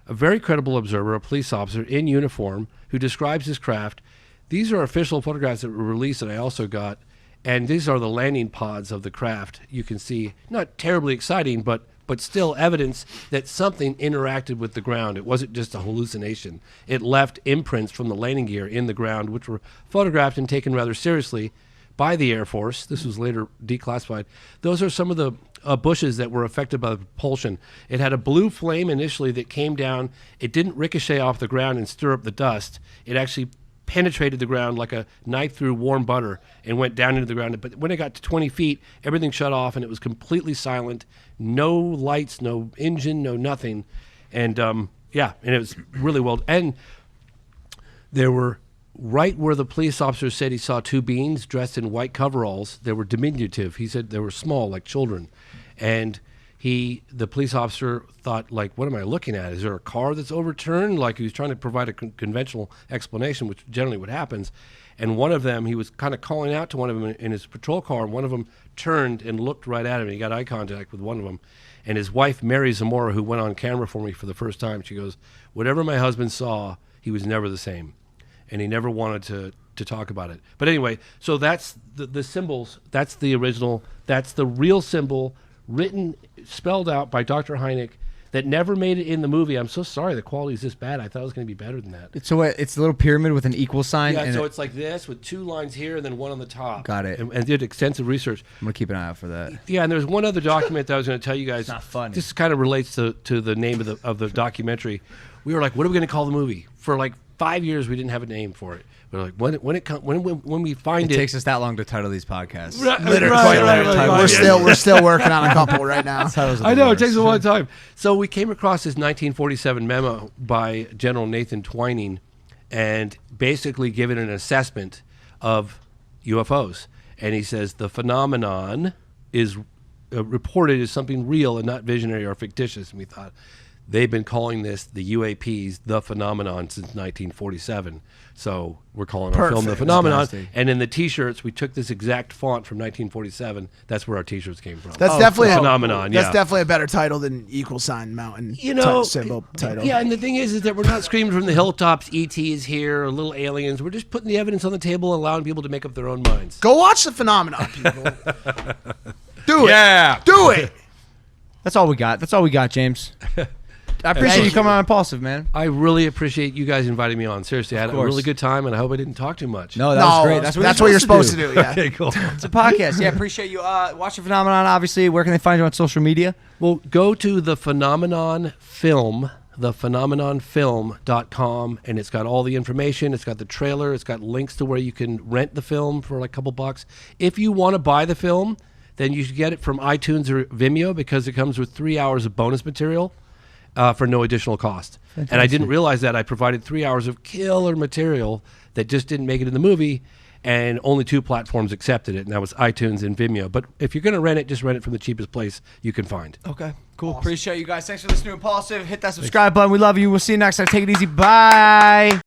a very credible observer, a police officer in uniform who describes his craft. These are official photographs that were released that I also got, and these are the landing pods of the craft. You can see, not terribly exciting, but but still evidence that something interacted with the ground. It wasn't just a hallucination. It left imprints from the landing gear in the ground, which were photographed and taken rather seriously by the Air Force. This was later declassified. Those are some of the bushes that were affected by the propulsion. It had a blue flame initially that came down. It didn't ricochet off the ground and stir up the dust. It actually penetrated the ground like a knife through warm butter and went down into the ground. But when it got to 20 feet, everything shut off and it was completely silent. No lights, no engine, no nothing. And and it was really well. And there were, right where the police officer said he saw two beings dressed in white coveralls, they were diminutive. He said they were small, like children. And the police officer thought, like, what am I looking at? Is there a car that's overturned? Like, he was trying to provide a conventional explanation, which generally what happens. And one of them, he was kind of calling out to one of them in his patrol car, and one of them turned and looked right at him, and he got eye contact with one of them. And his wife, Mary Zamora, who went on camera for me for the first time, she goes, whatever my husband saw, he was never the same. And he never wanted to talk about it. But anyway, so that's the symbols. That's the original. That's the real symbol, written, spelled out by Dr. Hynek, that never made it in the movie. I'm so sorry the quality is this bad. I thought it was going to be better than that. So it's a little pyramid with an equal sign? Yeah, and so it's like this with two lines here and then one on the top. Got it. And did extensive research. I'm going to keep an eye out for that. Yeah, and there's one other document that I was going to tell you guys. It's not funny. This kind of relates to the name of the documentary. We were like, what are we going to call the movie? For like 5 years, we didn't have a name for it. We're like, when we find it. It takes us that long to title these podcasts. Literally, we're still working on a couple right now. I know, it takes a long time. So we came across this 1947 memo by General Nathan Twining, and basically given an assessment of UFOs. And he says the phenomenon is reported as something real and not visionary or fictitious. And we thought, they've been calling this, the UAPs, the phenomenon since 1947. So we're calling our film the phenomenon. Fantastic. And in the T-shirts, we took this exact font from 1947. That's where our T-shirts came from. That's definitely a phenomenon. That's definitely a better title than equal sign mountain. Symbol title. Yeah, and the thing is that we're not screaming from the hilltops, ET is here, or little aliens. We're just putting the evidence on the table and allowing people to make up their own minds. Go watch the phenomenon, people. Do it. Yeah. Do it. That's all we got. That's all we got, James. I appreciate you coming on Impulsive, man. I really appreciate you guys inviting me on. Seriously, I had a really good time, and I hope I didn't talk too much. No, that was great. That's what you're supposed to do. Yeah. Okay, cool. It's a podcast. Yeah, appreciate you watching Phenomenon, obviously. Where can they find you on social media? Well, go to the Phenomenon Film, thephenomenonfilm.com, and it's got all the information. It's got the trailer. It's got links to where you can rent the film for like a couple bucks. If you want to buy the film, then you should get it from iTunes or Vimeo because it comes with 3 hours of bonus material. For no additional cost. Fantastic. And I didn't realize that. I provided 3 hours of killer material that just didn't make it in the movie, and only 2 platforms accepted it, and that was iTunes and Vimeo. But if you're going to rent it, just rent it from the cheapest place you can find. Okay, cool. Awesome. Appreciate you guys. Thanks for listening to Impulsive. Hit that subscribe button. We love you. We'll see you next time. Take it easy. Bye.